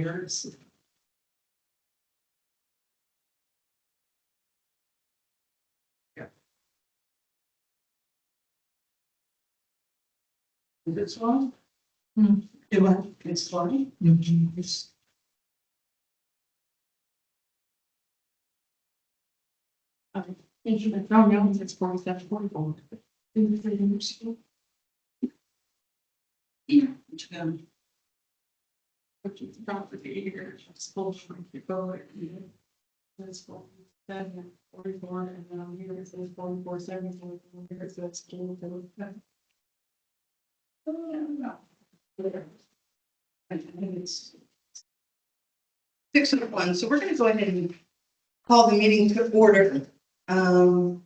Years. This one? Do I? It's funny. It's. Okay. Oh, no, it's 47, 44. Yeah, which one? Which is property here, it's full of people. That's 47, 44, and then here it says 44, 7, 44, here it says 2. I think it's 6:01, so we're going to go ahead and call the meeting to order. And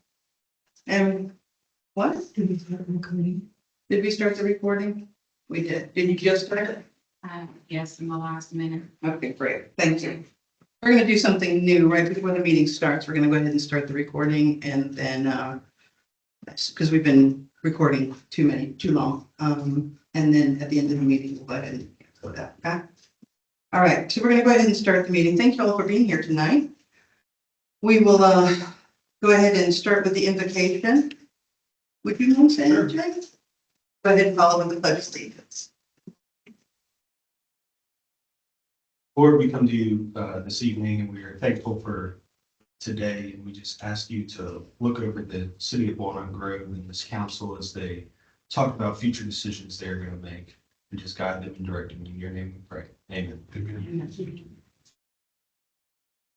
what? Did we start the recording? Did we start the recording? We did. Did you just start it? Yes, in the last minute. Okay, great. Thank you. We're going to do something new right before the meeting starts. We're going to go ahead and start the recording, and then because we've been recording too long. And then at the end of the meeting, we'll go ahead and go that back. All right, so we're going to go ahead and start the meeting. Thank you all for being here tonight. We will go ahead and start with the invocation. Would you mind saying it, Jay? Go ahead and follow with the pledge of allegiance. Lord, we come to you this evening, and we are thankful for today. And we just ask you to look over the city of Walnut Grove and this council as they talk about future decisions they're going to make, and just guide them and direct them. In your name we pray. Amen.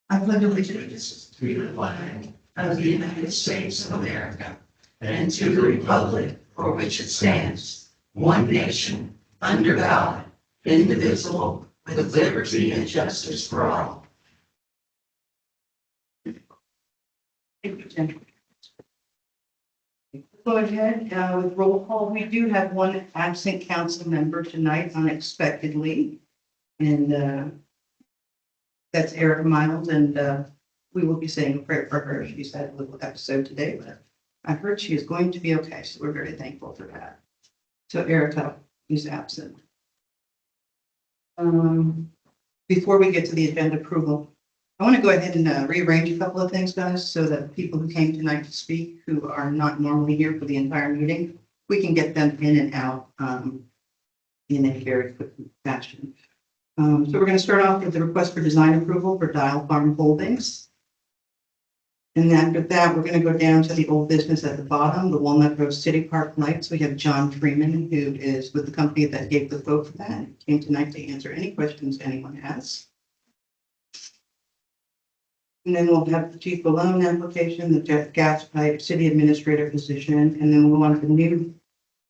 I pledge allegiance to the flag of the United States of America and to the republic for which it stands, one nation, under God, indivisible, with liberty and justice for all. Go ahead with roll call. We do have one absent council member tonight unexpectedly, and that's Erica Miles, and we will be saying a prayer for her. She's had a little episode today, but I heard she is going to be okay, so we're very thankful for that. So Erica is absent. Before we get to the agenda approval, I want to go ahead and rearrange a couple of things, guys, so that people who came tonight to speak, who are not normally here for the entire meeting, we can get them in and out in a very quick fashion. So we're going to start off with the request for design approval for Dial Farm Holdings. And after that, we're going to go down to the old business at the bottom, the Walnut Grove City Park Lights. We have John Freeman, who is with the company that gave the quote for that. He came tonight to answer any questions anyone has. And then we'll have the chief loan application, the Jeff gas pipe, city administrator position, and then we'll go on to new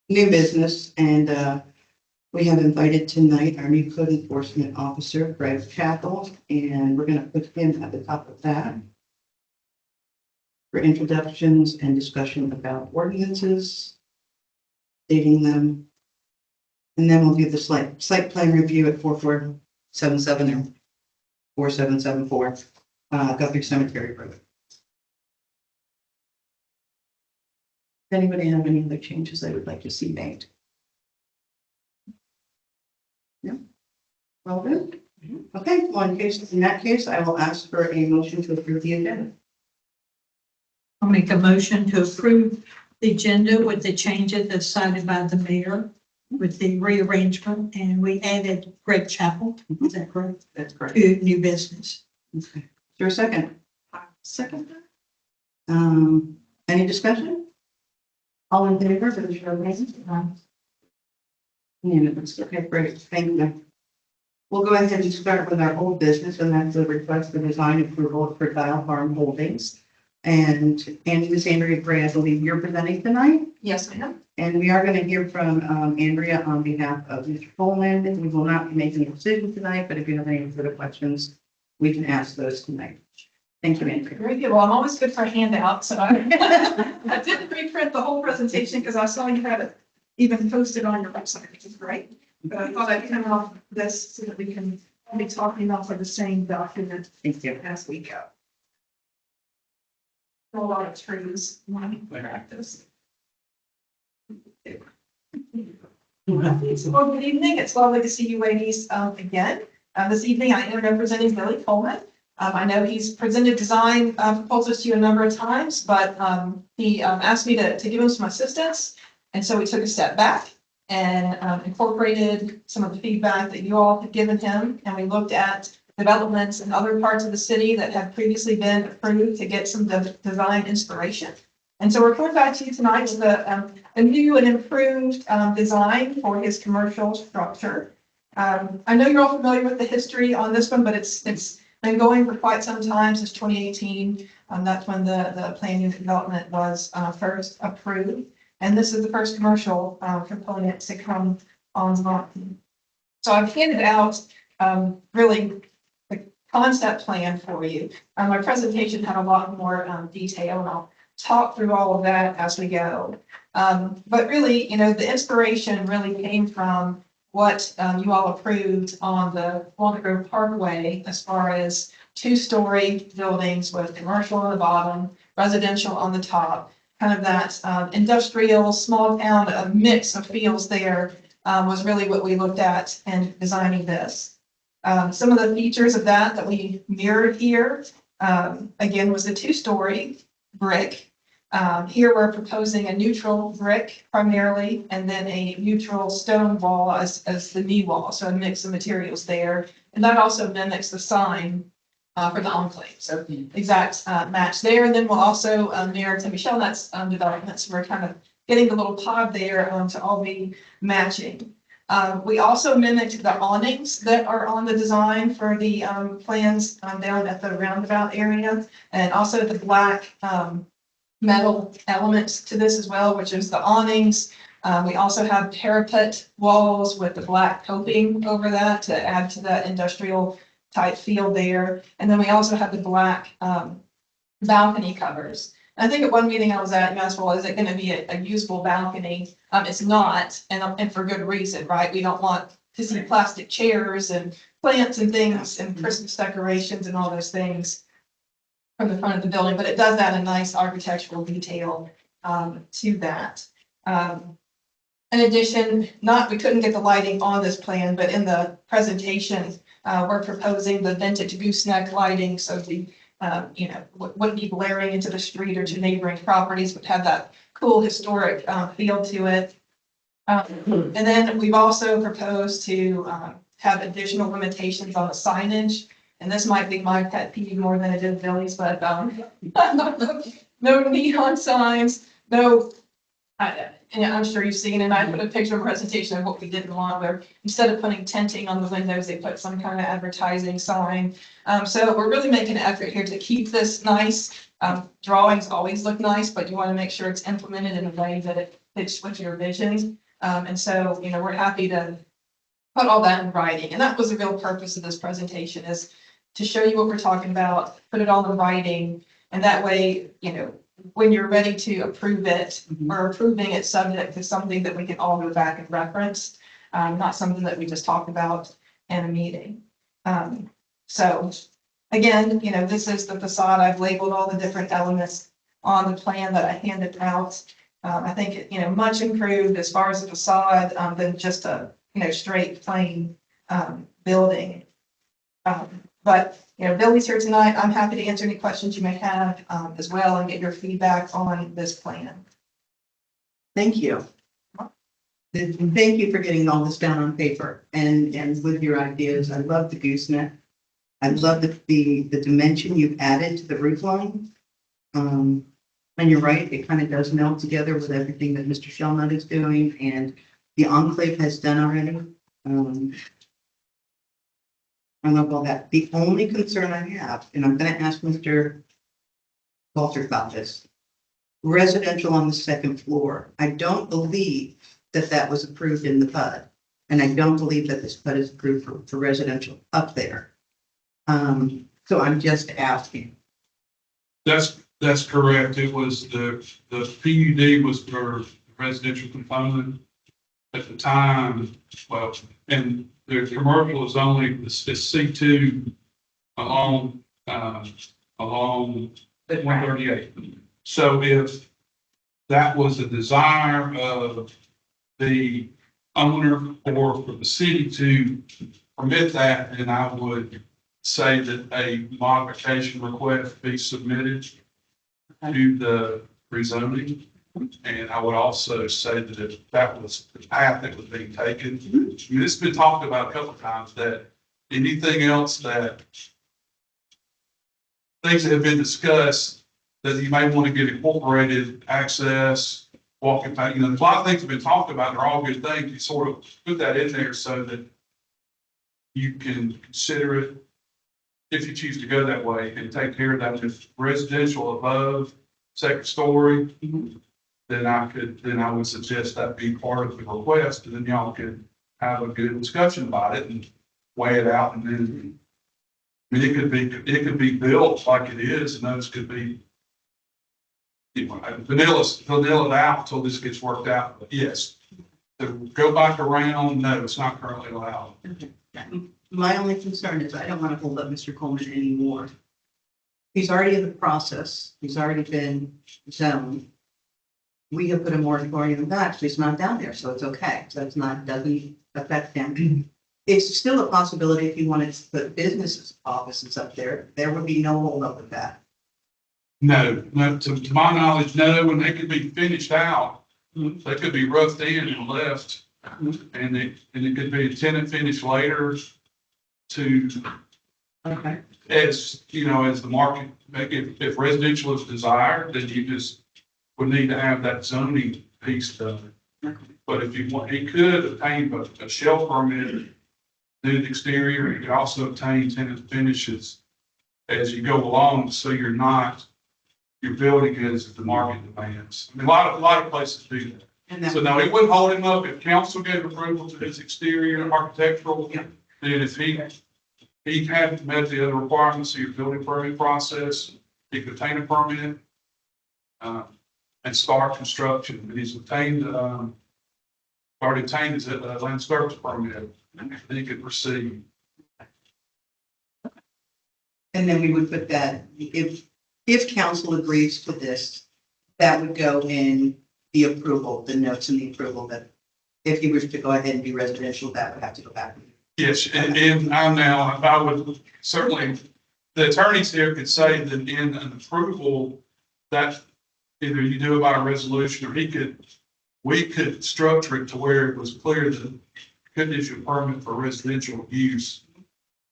business. And we have invited tonight our new code enforcement officer, Greg Chappell, and we're going to put him at the top of that for introductions and discussion about ordinances, dating them. And then we'll do the site plan review at 4477 or 4774 Guthrie Cemetery Road. Does anybody have any other changes they would like to see made? No? Well good. Okay, well, in that case, I will ask for a motion to approve the agenda. I'll make a motion to approve the agenda with the changes as cited by the mayor with the rearrangement, and we added Greg Chappell. Is that correct? That's correct. To new business. Okay. Is there a second? Second. Any discussion? All in favor for the show of hands? Unanimous. Okay, great. Thank you. We'll go ahead and start with our old business, and that's the request for design approval for Dial Farm Holdings. And Ms. Andrea Gray, I believe you're presenting tonight. Yes, I am. And we are going to hear from Andrea on behalf of Mr. Poland. We will not be making a decision tonight, but if you have any further questions, we can ask those tonight. Thank you, Andrea. Very good. Well, I'm always good for a handout, so I didn't reprint the whole presentation because I saw you had it even posted on your website, which is great. But I thought I'd come off this so that we can be talking off of the same document Thank you. as we go. A lot of trees, one practice. Well, good evening. It's lovely to see you ladies again. This evening, I am representing Billy Coleman. I know he's presented design proposals to you a number of times, but he asked me to give him some assistance. And so we took a step back and incorporated some of the feedback that you all had given him. And we looked at developments in other parts of the city that have previously been approved to get some design inspiration. And so we're coming back to you tonight with a new and improved design for his commercial structure. I know you're all familiar with the history on this one, but it's been going for quite some time, since 2018. That's when the planning and development was first approved. And this is the first commercial component to come online. So I've handed out really the concept plan for you. My presentation had a lot more detail, and I'll talk through all of that as we go. But really, the inspiration really came from what you all approved on the Walnut Grove Parkway, as far as 2-story buildings with commercial on the bottom, residential on the top, kind of that industrial, small town, a mix of feels there was really what we looked at in designing this. Some of the features of that we mirrored here, again, was the 2-story brick. Here we're proposing a neutral brick primarily, and then a neutral stone wall as the knee wall, so a mix of materials there. And that also mimics the sign for the enclave, so exact match there. And then we'll also mirror Timmy Shellnut's development, so we're kind of getting the little pod there to all be matching. We also mimicked the awnings that are on the design for the plans down at the roundabout area, and also the black metal elements to this as well, which is the awnings. We also have parapet walls with the black coping over that to add to that industrial type feel there. And then we also have the black balcony covers. And I think at one meeting I was at, you asked, well, is it going to be a usable balcony? It's not, and for good reason, right? We don't want to see plastic chairs and plants and things and Christmas decorations and all those things from the front of the building, but it does add a nice architectural detail to that. In addition, we couldn't get the lighting on this plan, but in the presentation, we're proposing the vintage gooseneck lighting, so the wouldn't be blaring into the street or to neighboring properties, but have that cool historic feel to it. And then we've also proposed to have additional limitations on the signage. And this might be my pet peeve more than it is Billy's, but no neon signs, no. I'm sure you've seen, and I put a picture of a presentation of what we didn't want, where instead of putting tinting on the windows, they put some kind of advertising sign. So we're really making an effort here to keep this nice. Drawings always look nice, but you want to make sure it's implemented in a way that it fits with your vision. And so, we're happy to put all that in writing. And that was the real purpose of this presentation, is to show you what we're talking about, put it all in writing. And that way, when you're ready to approve it, we're approving it subject to something that we can all go back and reference, not something that we just talked about in a meeting. So again, this is the facade. I've labeled all the different elements on the plan that I handed out. I think it, much improved as far as the facade than just a, straight plain building. But Billy's here tonight. I'm happy to answer any questions you may have as well, and get your feedback on this plan. Thank you. Thank you for getting all this down on paper and with your ideas. I love the gooseneck. I love the dimension you've added to the roof line. And you're right, it kind of does meld together with everything that Mr. Shellnut is doing and the enclave has done already. I love all that. The only concern I have, and I'm going to ask Mr. Walter about this, residential on the second floor. I don't believe that was approved in the PUD. And I don't believe that this PUD is approved for residential up there. So I'm just asking. That's correct. It was the PUD was for residential component at the time. Well, and the commercial is only it's C2 along 138. So if that was a desire of the owner or for the city to permit that, then I would say that a modification request be submitted to the rezoning. And I would also say that if that was the path that was being taken, I mean, it's been talked about a couple of times, that anything else that things that have been discussed that you may want to get incorporated, access, walking back, a lot of things have been talked about, they're all good things. You sort of put that in there so that you can consider it if you choose to go that way and take care of that. If residential above second story, then I would suggest that be part of the request, and then y'all could have a good discussion about it and weigh it out. And then, I mean, it could be built like it is, and those could be, vanilla it out until this gets worked out. But yes, to go back around, no, it's not currently allowed. My only concern is I don't want to hold up Mr. Coleman anymore. He's already in the process. He's already been zoned. We have put a moratorium back, so he's not down there, so it's okay. So it's not, doesn't affect him. It's still a possibility if you wanted to put business offices up there, there would be no hold up with that. No, to my knowledge, no, and they could be finished out. They could be roughed in and left, and it could be a tenant finish later to, Okay. as the market, if residential is desired, then you just would need to have that zoning piece done. But if you want, he could obtain a shell permit, do the exterior, he could also obtain tenant finishes as you go along, so you're building as the market demands. I mean, a lot of places do that. And that, So no, it wouldn't hold him up if council gave approval to his exterior and architectural. Yeah. Then if he hadn't met the other requirements of your building permit process, he could obtain a permit and start construction. And he's already obtained his land service permit, then he could proceed. and then we would put that, if council agrees to this, that would go in the approval, the notes in the approval that if he was to go ahead and do residential, that would have to go back. Yes, and I would certainly, the attorneys here could say that in an approval, that either you do it by a resolution, or we could structure it to where it was clear that you could issue a permit for residential use.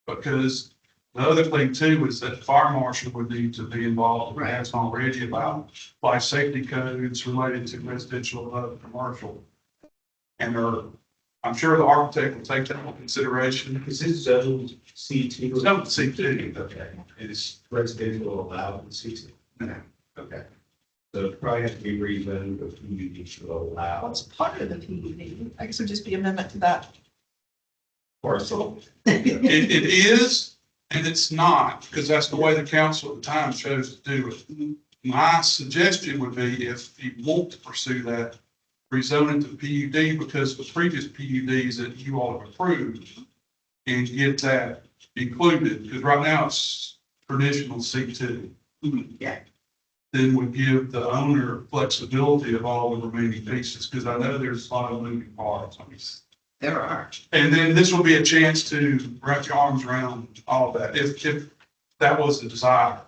Because the other thing too is that the fire marshal would need to be involved, and that's already about life safety codes related to residential above commercial. And I'm sure the architect will take that into consideration. Is this zone C2? It's not C2. Okay, is residential allowed in C2? No. Okay. So it probably has to be rezoned, but you need to allow What's part of the PUD? I guess it would just be amendment to that. parcel. It is, and it's not, because that's the way the council at the time chose to do it. My suggestion would be, if you want to pursue that, rezone it to PUD, because the previous PUDs that you all have approved, and get that included, because right now it's traditional C2. Yeah. Then would give the owner flexibility of all the remaining pieces, because I know there's a lot of moving parts. There are. And then this will be a chance to wrap your arms around all of that, if that was the desire.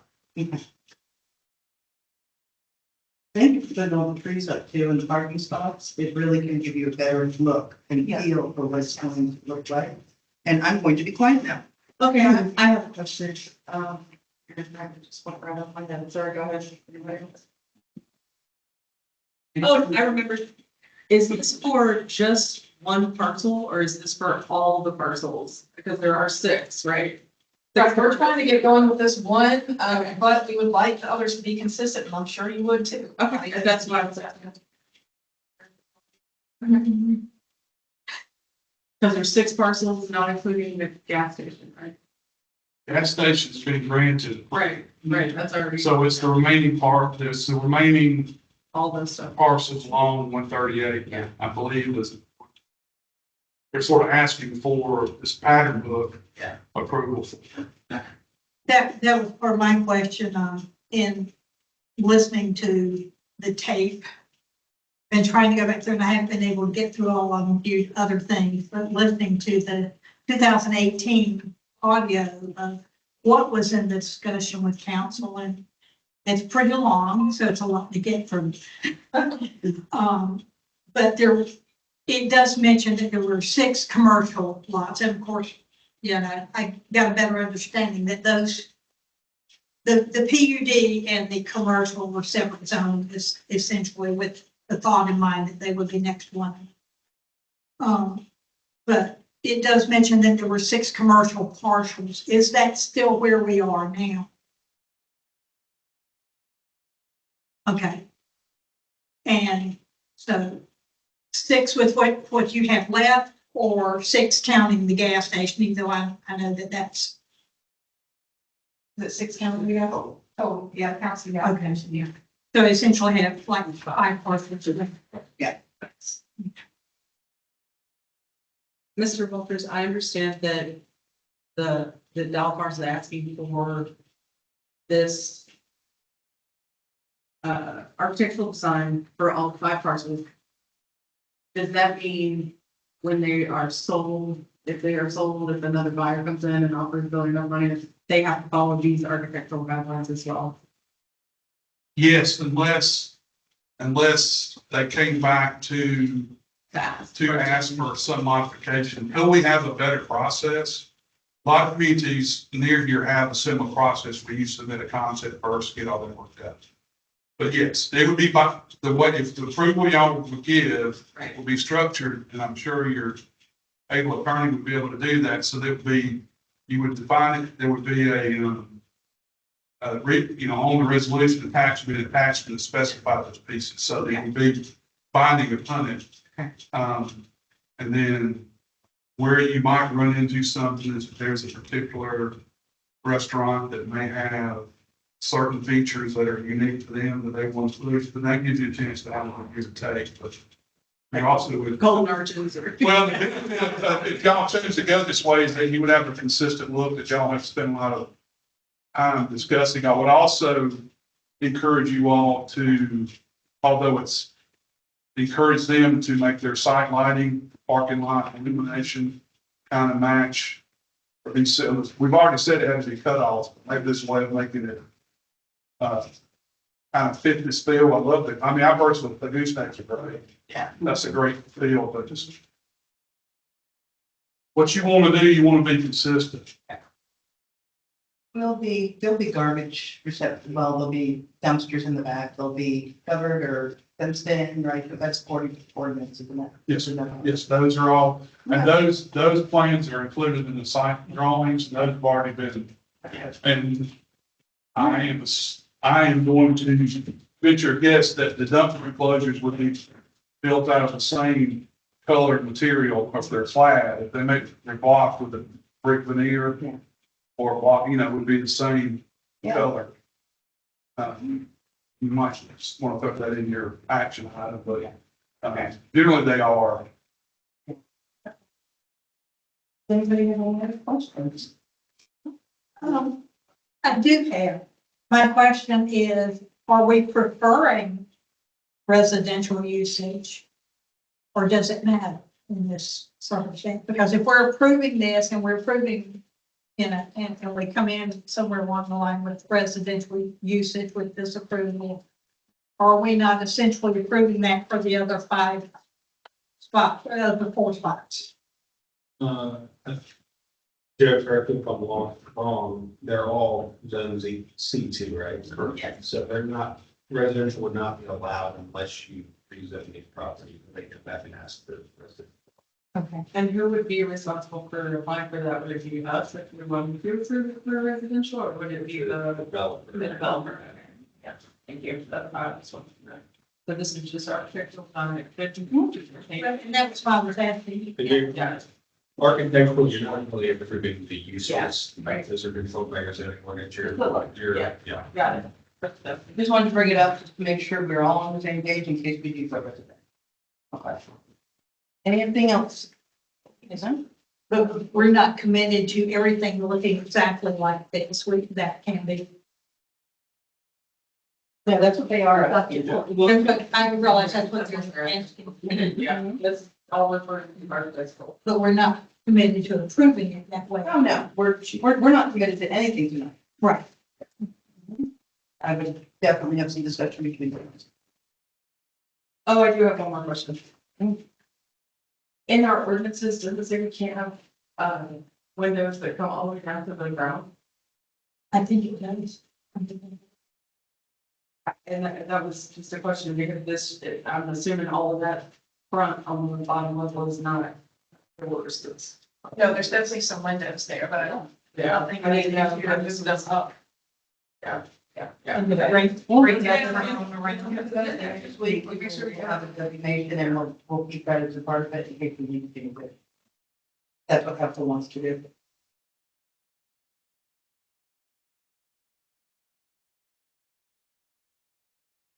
Thank you for putting all the trees up too and the parking spots. It really can give you a better look and Yeah. feel for what it's going to look like. And I'm going to be quiet now. Okay, I have a question. I just went right off my head. Sorry, go ahead. Oh, I remember. Is this for just one parcel or is this for all the parcels? Because there are 6, right? Right, we're trying to get going with this one, but we would like the others to be consistent, and I'm sure you would too. Okay, that's what I was asking. Because there's 6 parcels, not including the gas station, right? Gas station's been granted, Right, that's already so it's the remaining part, there's the remaining all those stuff. parcels along 138. Yeah. I believe was, they're sort of asking for this pattern book. Yeah. Approval. That was part of my question, in listening to the tape and trying to go back there, and I haven't been able to get through all of them, do other things, but listening to the 2018 audio of what was in the discussion with council, and it's pretty long, so it's a lot to get through. But there, it does mention that there were 6 commercial lots, and of course, you know, I got a better understanding that those, the PUD and the commercial were separate zones, essentially, with the thought in mind that they would be next to one. But it does mention that there were 6 commercial parcels. Is that still where we are now? Okay. And so 6 with what you have left, or 6 counting the gas station, even though I know that that's. The 6 county, yeah. Oh, yeah, council, yeah. Okay. So essentially have like 5 parcels. Mr. Walters, I understand that the Dalmars is asking for this architectural design for all 5 parcels. Does that mean when they are sold, if another buyer comes in and offers $1 billion of money, they have to follow these architectural guidelines as well? Yes, unless they came back to ask for some modification. Until we have a better process. A lot of communities near here have a similar process where you submit a concept first, get all that worked out. But yes, it would be by the way, if the approval y'all would give will be structured, and I'm sure your able attorney would be able to do that. So there would be, you would define it, there would be on the resolution attachment to specify those pieces. So they would be binding upon it. And then where you might run into something is if there's a particular restaurant that may have certain features that are unique to them that they want to lose, but that gives you a chance to have a good take. But you also would. Golden arches or. Well, if y'all choose to go this way, then you would have a consistent look that y'all have to spend a lot of time discussing. I would also encourage you all to, although it's encourage them to make their site lighting, parking lot illumination kind of match. Or these, we've already said it has to be cut off, but maybe this way of making it kind of fit this feel. I love it. I mean, I worked with the goosenecks are great. Yeah. That's a great feel, but just what you want to do, you want to be consistent. There'll be garbage receptacle, well, there'll be dumpsters in the back, they'll be covered or fenced in, right, but that's 40 minutes, isn't it? Yes, yes, those are all, and those plans are included in the site drawings, and those have already been. And I am going to venture a guess that the dumpster enclosures would be built out of the same colored material if they're clad. If they make, they're blocked with a brick veneer or block, would be the same color. You might just want to put that in your action item, but generally they are. Anybody have any other questions? I do have. My question is, are we preferring residential usage? Or does it matter in this circumstance? Because if we're approving this and we're approving, and we come in somewhere along the line with residential usage with this approval, are we not essentially approving that for the other 5 spots, the 4 spots? Joe, correct me if I'm wrong, they're all zones C2, right? Correct. So they're not, residential would not be allowed unless you rezone these properties, and they come back and ask the resident. Okay. And who would be responsible for applying for that? Would it be us if we wanted to approve it for residential, or would it be the Developer. developer? Okay. Yeah, thank you. That's one. So this is just architectural design. And that was why I was asking. And you're- Yeah. Architectural, you're not really approving the uses. Yeah, right. Those are controlled by your zoning ordinance. Yeah. Got it. Just wanted to bring it up just to make sure we're all on the same page in case we do go resident. Okay. Anything else? Yes, sir? But we're not committed to everything looking exactly like this. That can be. Yeah, that's what they are. I realize that's what they're asking. Yeah, that's all referring to architectural. But we're not committed to approving it that way. Oh, no, we're not committed to anything tonight. Right. I would definitely have some discussion between us. Oh, I do have one more question. In our ordinances, does it say we can't have, windows that come all the way down to the ground? I think it does. And that was just a question because this, I'm assuming all of that front on the bottom level is not doors. No, there's definitely some windows there, but I don't think I didn't we know need if to this was up. Yeah. And the break. break that around. Next week, we'll make sure we have a designation and we'll keep that as a part of it in case we need to do it. That's what council wants to do.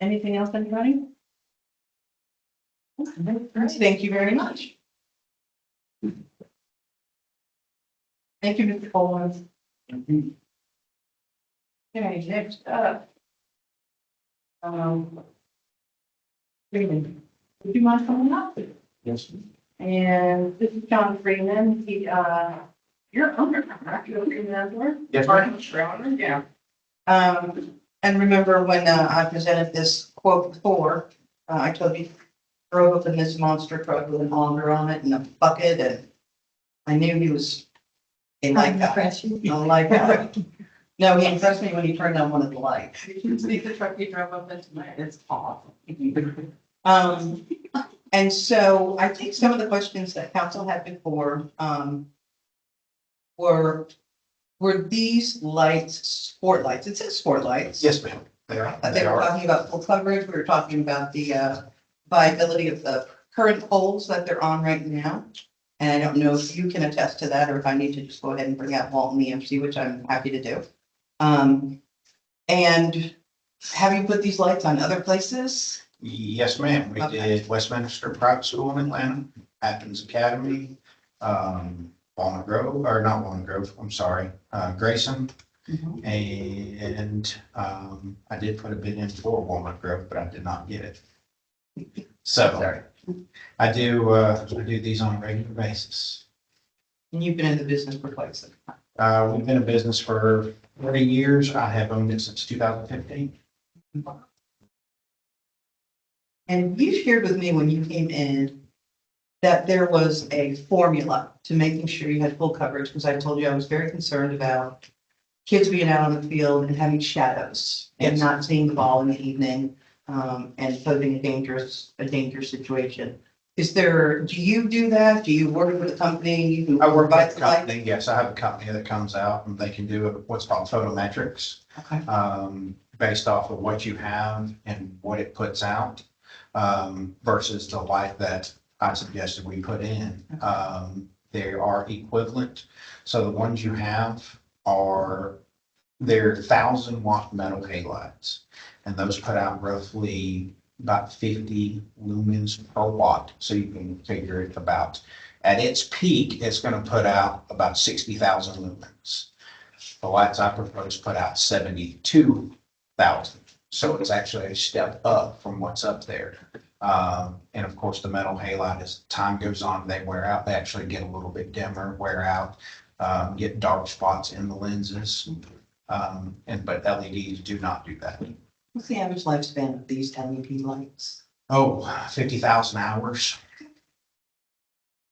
Anything else, anybody? Thank you very much. Thank you, Mr. Collins. Okay, next up. Freeman, would you mind coming up? Yes. And this is John Freeman, you're owner, correct? You're Freeman Outdoor? Yes, ma'am. Yeah. And remember when, I presented this quote before, I told you, drove up in this monster truck with an auger on it and a bucket, and I knew he was a like that. I like that. No, he impressed me when he turned on one of the lights. You can see the truck you drove up into tonight. It's awesome. And so I think some of the questions that council had before, were these lights sport lights? It says sport lights. Yes, ma'am. They are. They were talking about full coverage. We were talking about the viability of the current poles that they're on right now. And I don't know if you can attest to that or if I need to just go ahead and bring out Walton EMC, which I'm happy to do. And have you put these lights on other places? Yes, ma'am. We Okay. did Westminster Private School in Atlanta, Athens Academy, Walnut Grove, or not Walnut Grove, I'm sorry, Grayson. And I did put a bid in for Walnut Grove, but I did not get it. So Sorry. I do these on a regular basis. And you've been in the business for quite some time. We've been in business for 40 years. I have owned it since 2015. And you shared with me when you came in that there was a formula to making sure you had full coverage, because I told you I was very concerned about kids being out on the field and having shadows and Yes. not seeing the ball in the evening, and posing a dangerous situation. Do you do that? Do you work with a company who I work with provides a the light? company. Yes, I have a company that comes out and they can do what's called photometrics. Okay. Based off of what you have and what it puts out, versus the light that I suggested we put in. They are equivalent. So the ones you have they're 1,000-watt metal halides, and those put out roughly about 50 lumens per watt. So you can figure it at its peak, it's going to put out about 60,000 lumens. The lights I propose put out 72,000. So it's actually a step up from what's up there. And of course, the metal halide, as time goes on, they wear out. They actually get a little bit dimmer, wear out, get dark spots in the lenses. But LEDs do not do that. What's the average lifespan of these LED lights? Oh, 50,000 hours.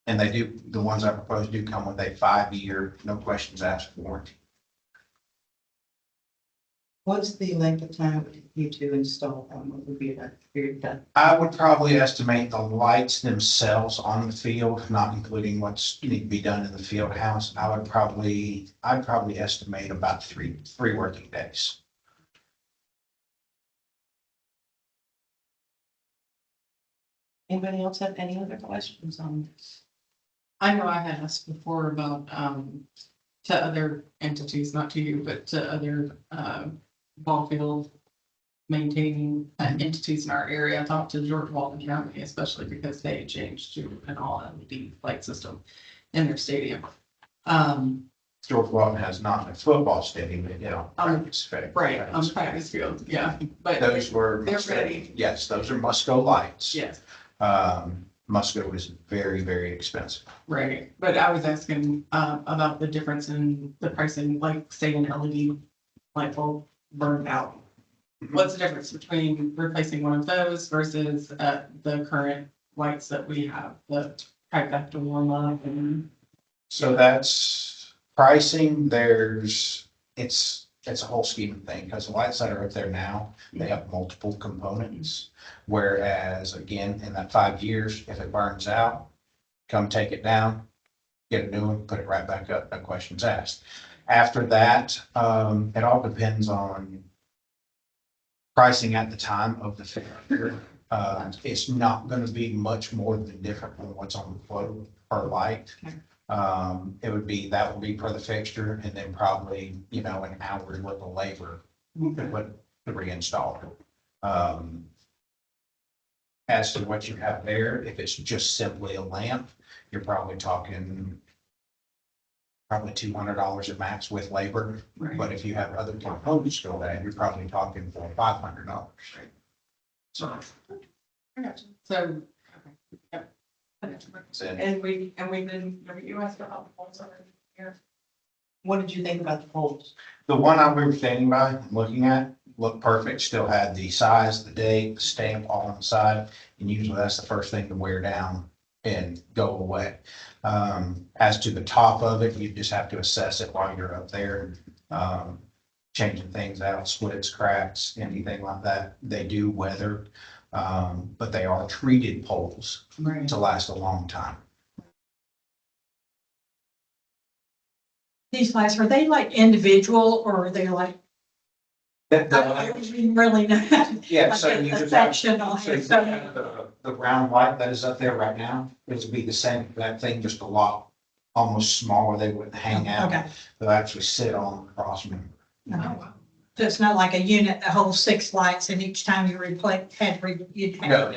And the ones I propose do come with a 5-year, no questions asked warranty. What's the length of time it would take you to install them? What would be that period of time? I would probably estimate the lights themselves on the field, not including what's need to be done in the field house. I'd probably estimate about three working days. Anybody else have any other questions on this? I know I had asked before about, to other entities, not to you, but to other, ball field maintaining entities in our area. I talked to George Walton County, especially because they had changed to an all LED light system in their stadium. George Walton has not a football stadium, but practice field. Right, on practice field, yeah, but Those were. they're ready. Yes, those are must-go lights. yes, Musco is very, very expensive. Right, but I was asking, about the difference in the pricing, like say an LED light bulb burned out. What's the difference between replacing one of those versus, the current lights that we have, the trifecta warm up and? So that's pricing, it's a whole scheme of thing, because the lights that are up there now, they have multiple components. Whereas, again, in that 5 years, if it burns out, come take it down, get a new one, put it right back up, no questions asked. After that, it all depends on pricing at the time of the fair. It's not gonna be much more than different than what's on the float per light. That would be per the fixture, and then probably, an hour's worth of labor to reinstall it. As to what you have there, if it's just simply a lamp, you're probably talking probably $200 at max with labor. But if you have other components to that, you're probably talking for $500. So, I got you. So, okay, yep. and And we then, you asked about the poles over here. What did you think about the polls? the one we were standing by, and looking at, looked perfect, still had the size, the date, the stamp all on the side. And usually that's the first thing to wear down and go away. As to the top of it, you just have to assess it while you're up there. Changing things out, splits, cracks, anything like that. They do weather, but they are treated poles Right. to last a long time. These lights, are they like individual or are they like, I don't even really know. Yeah, Like so a you just have, section on so it, you so- have the round light that is up there right now, it would be the same, that thing, just a lot, almost smaller, they wouldn't hang out. Okay. They'll actually sit on the cross member. So it's not like a unit that holds 6 lights and each time you you'd have. No,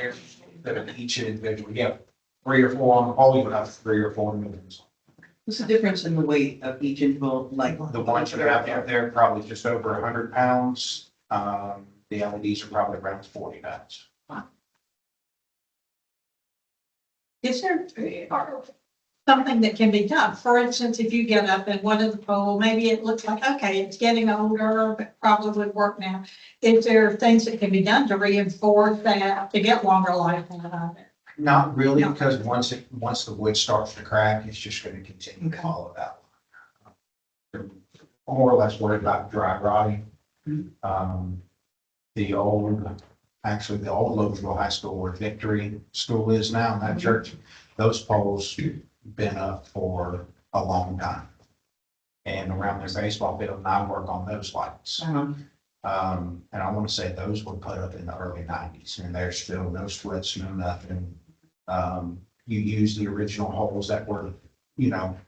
they're each individual, you have 3 or 4 on the pole, you would have 3 or 4 millions. What's the difference in the weight of each individual, like? The ones you have up there are probably just over 100 pounds. The LEDs are probably around 40 pounds. Is there something that can be done? For instance, if you get up and one of the pole, maybe it looks like, okay, it's getting older, but probably would work now. Is there things that can be done to reinforce that, to get longer life out of it? Not really, No. because once the wood starts to crack, it's just going to continue to Okay. follow that. They're more or less worried about dry rotting. The old Loganville High School where Victory School is now, that church, those poles been up for a long time. And around their baseball field, and I work on those lights. And I want to say those were put up in the early 90s, and there's still no splits, no nothing. You use the original holes that were,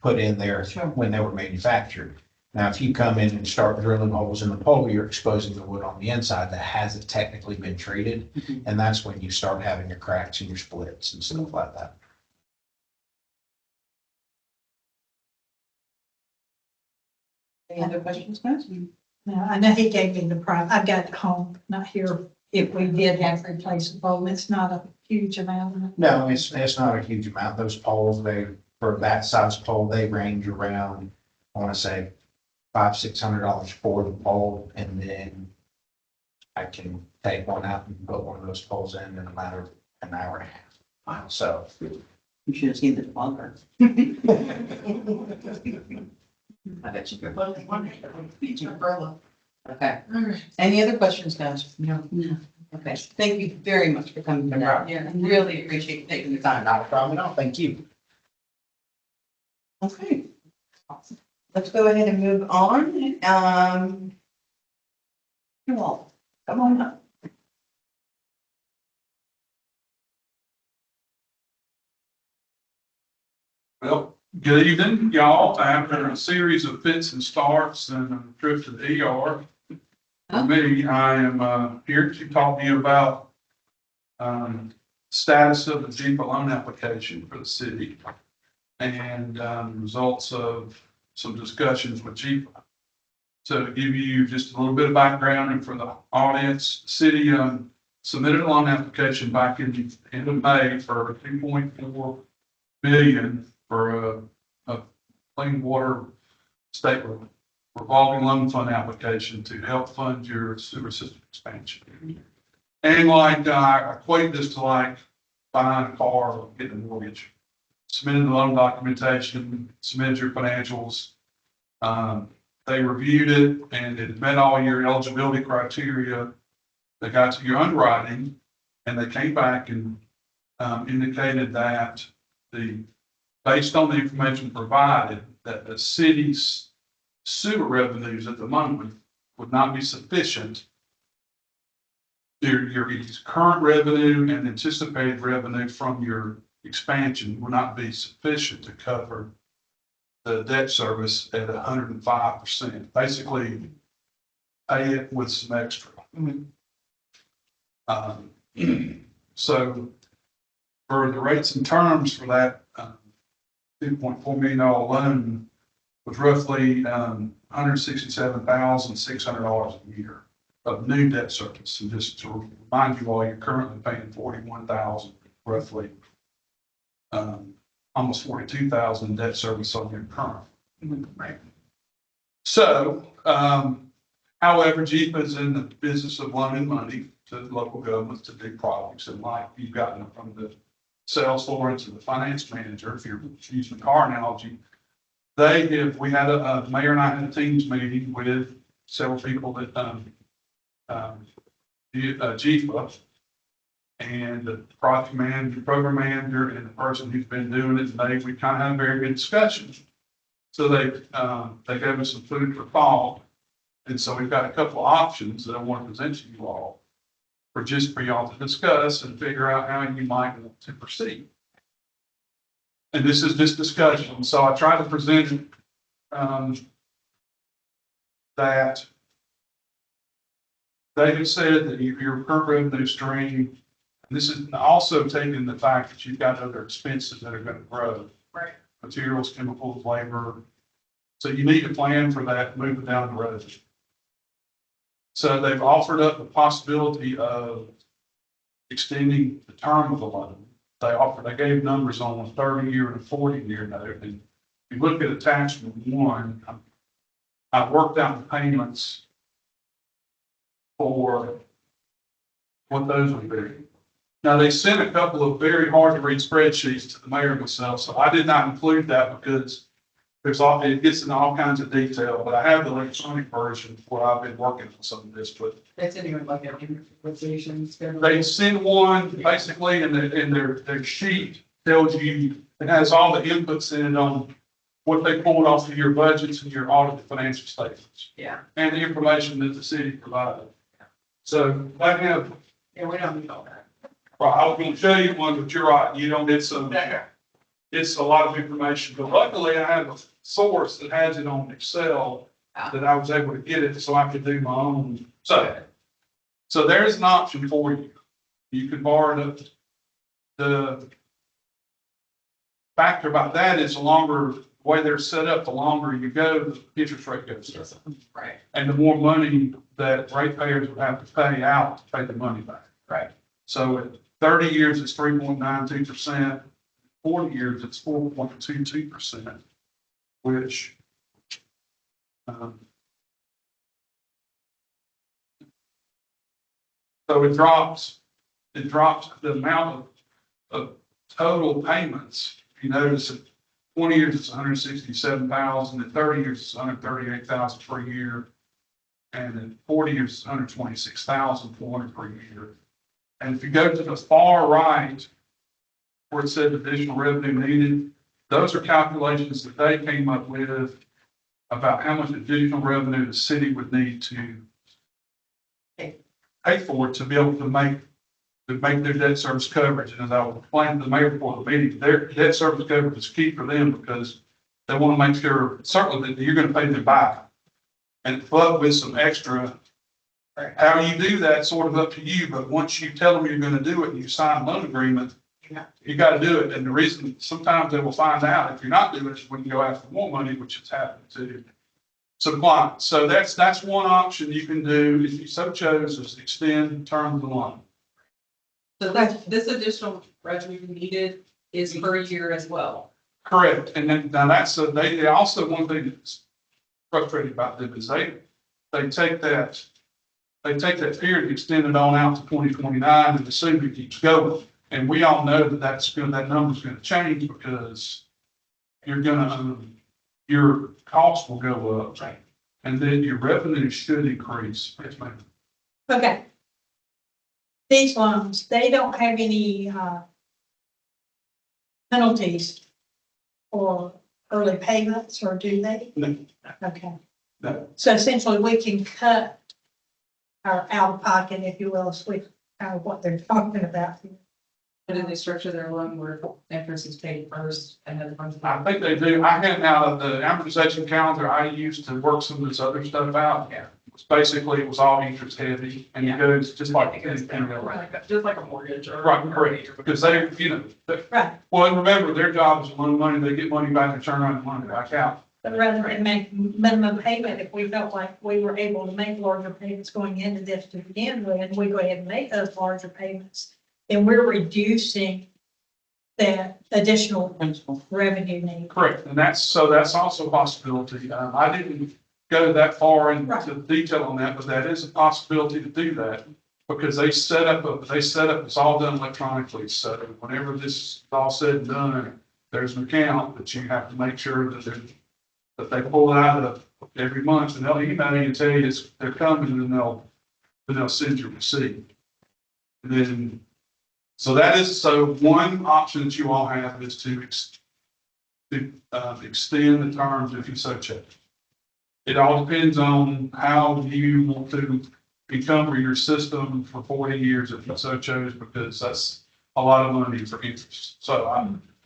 put in there Sure. when they were manufactured. Now, if you come in and start drilling holes in the pole, you're exposing the wood on the inside that hasn't technically been treated. Mhm. And that's when you start having your cracks and your splits and stuff like that. Any other questions, guys? No, I know he gave me the price. I've got it home, not here. If we did have to replace a pole, it's not a huge amount. No, it's not a huge amount. Those poles, for that size pole, they range around, I want to say, $500-600 for the pole, and then I can take one out and put one of those poles in a matter of an hour and a half. Wow. So, You should have seen the longer. I bet you could put one beach umbrella. Okay. All right. Any other questions, guys? No. Okay. Thank you very much for coming No tonight. problem. Yeah. Really appreciate you taking the time. not a problem at all. Thank you. Okay. Let's go ahead and move on. You all, come on up. Well, good evening, y'all. After a series of fits and starts and a trip to the ER, for me, I am here to talk to you about status of the JIPA loan application for the city and results of some discussions with JIPA. So to give you just a little bit of background and for the audience, the city submitted a loan application back in the end of May for 2.4 million for a clean water state revolving loan fund application to help fund your sewer system expansion. And like, I equate this to like buying a car or getting a mortgage. Submitted the loan documentation, submitted your financials. They reviewed it and it met all your eligibility criteria. They got to your underwriting and they came back and indicated that based on the information provided, that the city's sewer revenues at the moment would not be sufficient. Your current revenue and anticipated revenue from your expansion will not be sufficient to cover the debt service at 105%. Basically, pay it with some extra. So for the rates and terms for that $2.4 million loan was roughly $167,600 a year of new debt service. And just to remind you all, you're currently paying $41,000 roughly, almost $42,000 debt service on your current. Right. So, however, GEPA is in the business of loaning money to local governments to do projects, and like you've gotten from the sales floor into the finance manager, if you're using the car analogy, we had a mayor and I had a teams meeting with several people that GEPA, and the project manager, program manager, and the person who's been doing it, we kind of had a very good discussion. So they gave us some food for thought. And so we've got a couple of options that I want to present to you all for y'all to discuss and figure out how you might want to proceed. And this is just discussion. So I try to present that they have said that your current revenue stream, and this is also taking the fact that you've got other expenses that are going to grow. Right. Materials, chemicals, labor. So you need to plan for that moving down the road. So they've offered up the possibility of extending the term of the loan. They gave numbers on a 30-year and a 40-year note. And if you look at attachment 1, I worked out the payments for what those would be. Now, they sent a couple of very hard to read spreadsheets to the mayor and myself, so I did not include that because it gets into all kinds of detail, but I have the electronic version where I've been working on some of this, but That's anyway, like a negotiation schedule. they send one basically, and their sheet tells you, it has all the inputs in it on what they pulled off of your budgets and your audited financial statements. Yeah. And the information that the city provided. So I have, Yeah, we don't need all that. well, I was going to show you one, but you're right, you don't get some, it's a lot of information, but luckily I have a source that has it on Excel that I was able to get it so I could do my own. So there's an option for you. You can borrow the factor about that is the longer, the way they're set up, the longer you go, the interest rate goes down. Right. And the more money that ratepayers would have to pay out to pay the money back. Right. So at 30 years, it's 3.92%. 40 years, it's 4.22%, which so it drops the amount of total payments. You notice at 20 years, it's 167,000. At 30 years, it's 138,000 per year. And at 40 years, it's 126,400 per year. And if you go to the far right, where it said additional revenue needed, those are calculations that they came up with about how much additional revenue the city would need to pay for to be able to make their debt service coverage. And as I was explaining to the mayor before the meeting, their debt service coverage is key for them because they want to make sure certainly that you're going to pay them back. And but with some extra, how you do that sort of up to you. But once you tell them you're going to do it and you sign a loan agreement, you got to do it. And the reason sometimes they will find out if you're not doing it is when you go after more money, which has happened to some clients. So that's one option you can do if you so chose, is extend the term of the loan. So this additional revenue needed is per year as well. Correct, and then, now that's, they also, one thing that's frustrating about them is they take that, period, extend it on out to 2029, and assume it keeps going. And we all know that that number's gonna change because your cost will go up. Right. And then your revenue should increase. Yes, ma'am. Okay. These loans, they don't have any, penalties for early payments, or do they? No. Okay. No. So essentially, we can cut our out of pocket, if you will, with what they're talking about here. But did they structure their loan where interest is paid first and then the funds? I think they do. I hand out the amortization calendar I used to work some of this other stuff out. Yeah. It was all interest heavy, and it goes just like. Just like a mortgage or. Right, correct, because they, Right. well, and remember, their job is to loan money, they get money back and turn around the money back out. But rather than make minimum payment, if we felt like we were able to make larger payments going into this to begin with, we go ahead and make those larger payments, then we're reducing that additional Principal. revenue need. Correct, and that's also a possibility. I didn't go that far into detail on that, but that is a possibility to do that. Because they set up, it's all done electronically, so whenever this is all said and done, there's an account that you have to make sure that they pull out of every month, and they'll email you and tell you they're coming, and they'll send you a receipt. And then, so one option that you all have is to extend the terms if you so choose. It all depends on how you want to encumber your system for 40 years if you so chose, because that's a lot of money for interest. So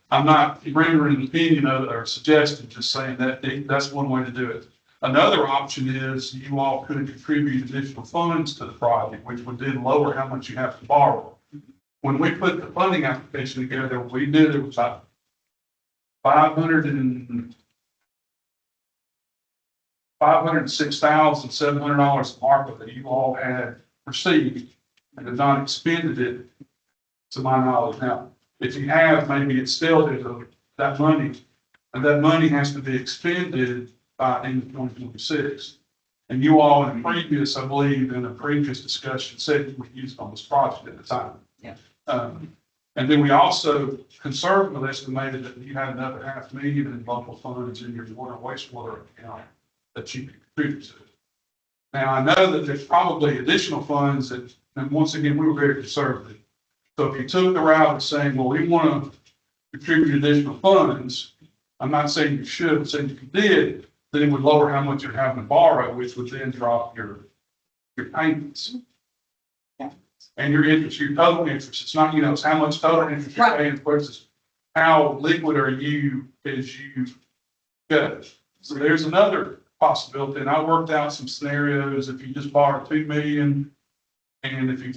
I'm not rendering an opinion or suggesting, just saying that that's one way to do it. Another option is you all could contribute additional funds to the project, which would then lower how much you have to borrow. When we put the funding application together, we did, it was about $506,700 ARPA that you all had received and have not expended it, to my knowledge. Now, if you have, maybe it's still that money, and that money has to be expended by end of 2026. And you all in I believe in a previous discussion said you would use it on this project at the time. Yeah. And then we also conservatively estimated that you had another $500,000 in local funds in your water and wastewater account that you could contribute to. Now, I know that there's probably additional funds that, and once again, we were very conservative. So if you took the route of saying, well, we want to contribute additional funds, I'm not saying you should, I'm saying if you did, then it would lower how much you're having to borrow, which would then drop your payments. Yeah. And your interest, your total interest. It's not, it's how much total interest you're Right. paying versus how liquid are you as you go. So there's another possibility, and I worked out some scenarios. If you just borrow $2 million, and if you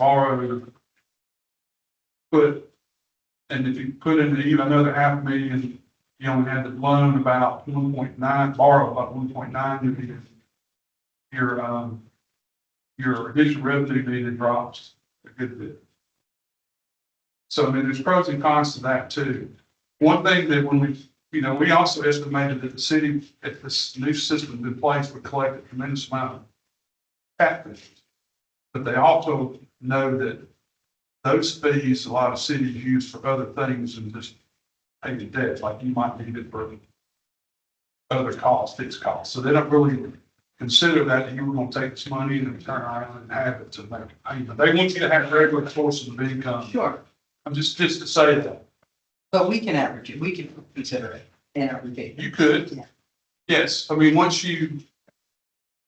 put in even another $500,000, you only had to loan about 1.9, borrow about 1.9 million. Your additional revenue needed drops a good bit. So I mean, there's pros and cons to that too. One thing that when we also estimated that the city, if this new system in place, would collect a tremendous amount of tap fees. But they also know that those fees, a lot of cities use for other things than just paying the debt, like you might need it for other costs, fixed costs. So they don't really consider that you were going to take this money and turn around and have it to make a payment. They want you to have regular sources of income. Sure, I'm just to say that. but we can average it, we can consider it in our review. You could. Yeah. Yes, I mean,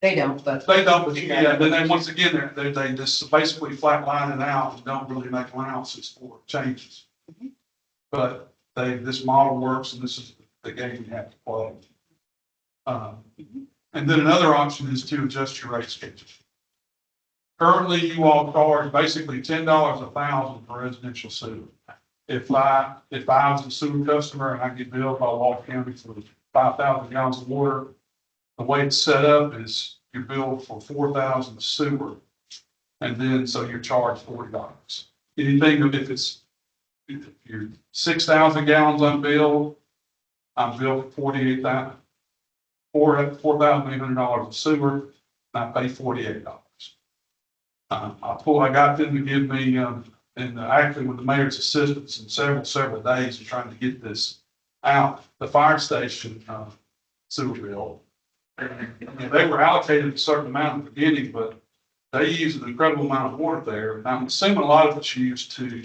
They don't, but. they don't, but then they, once again, they just basically flat line it out and don't really make allowances for changes. Mhm. But this model works, and this is the game you have to play. And then another option is to adjust your rate schedule. Currently, you all charge basically $10 1,000 for residential sewer. If I was a sewer customer and I get billed by Walton County for 5,000 gallons of water, the way it's set up is you're billed for 4,000 sewer, and then so you're charged $40. anything, if you're 6,000 gallons unbilled, I'm billed for $4,800 of sewer, and I pay $48. I got them to give me, and actually with the mayor's assistance in several days of trying to get this out, the fire station, sewer bill. And they were allocated a certain amount in the beginning, but they use an incredible amount of water there. And I'm assuming a lot of it's used to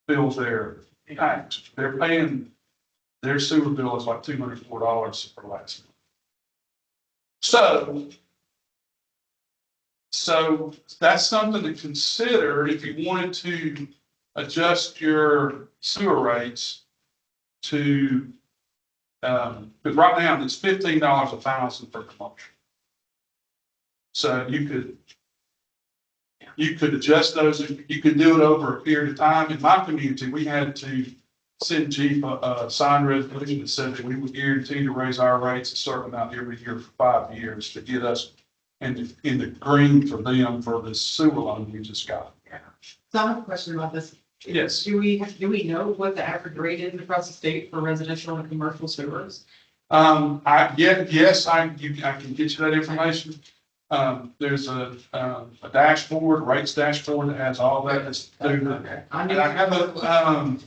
fill their tanks. They're paying, their sewer bill is like $204 for last month. So that's something to consider if you wanted to adjust your sewer rates to, because right now it's $15 1,000 for commercial. So you could adjust those, you could do it over a period of time. In my community, we had to send chief a signed resolution that said that we would guarantee to raise our rates a certain amount every year for 5 years to get us in the green for them for this sewer loan we just got. So I have a question about this. Yes. Do we know what the average rate is across the state for residential and commercial sewers? Yes, I can get you that information. There's a dashboard, rates dashboard that has all that. Okay. And I have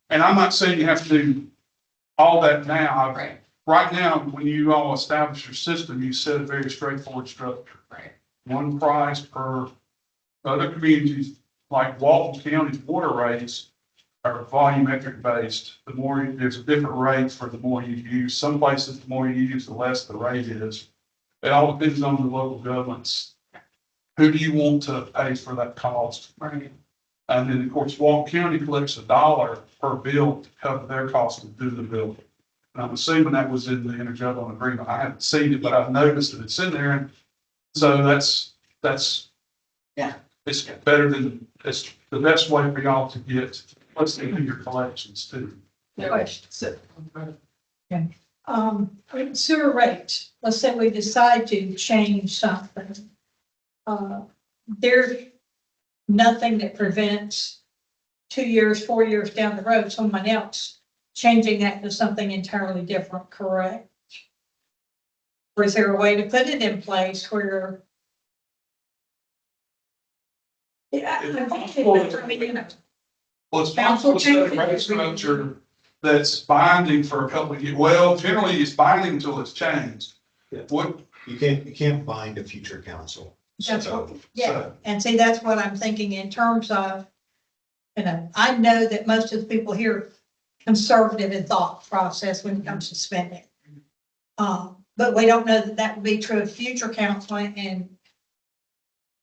and I'm not saying you have to do all that now. Right, Right now, when you all establish your system, you set a very straightforward structure. right. One price per. Other communities, like Walton County's water rates are volumetric based. The more, there's a different rate for the more you use. Some places, the more you use, the less the rate is. It all depends on the local governments. Who do you want to pay for that cost? Right. And then, of course, Walton County collects $1 per bill to cover their cost to do the bill. And I'm assuming that was in the intergovernmental agreement. I haven't seen it, but I've noticed that it's in there. And so that's, Yeah. it's better than, it's the best way for y'all to get, let's say, your collections too. Question. So- Sewer rates, let's say we decide to change something. There's nothing that prevents 2 years, 4 years down the road, someone else changing that to something entirely different, correct? Or is there a way to put it in place where? Yeah, I mean, you know, Well, it's possible to set a rate structure that's binding for a couple of years. Well, generally it's binding until it's changed. Yeah. What, You can't bind a future council. That's So- what, yeah, and see, that's what I'm thinking in terms of, you know, I know that most of the people here are conservative in thought process when it comes to spending. But we don't know that that would be true of future council and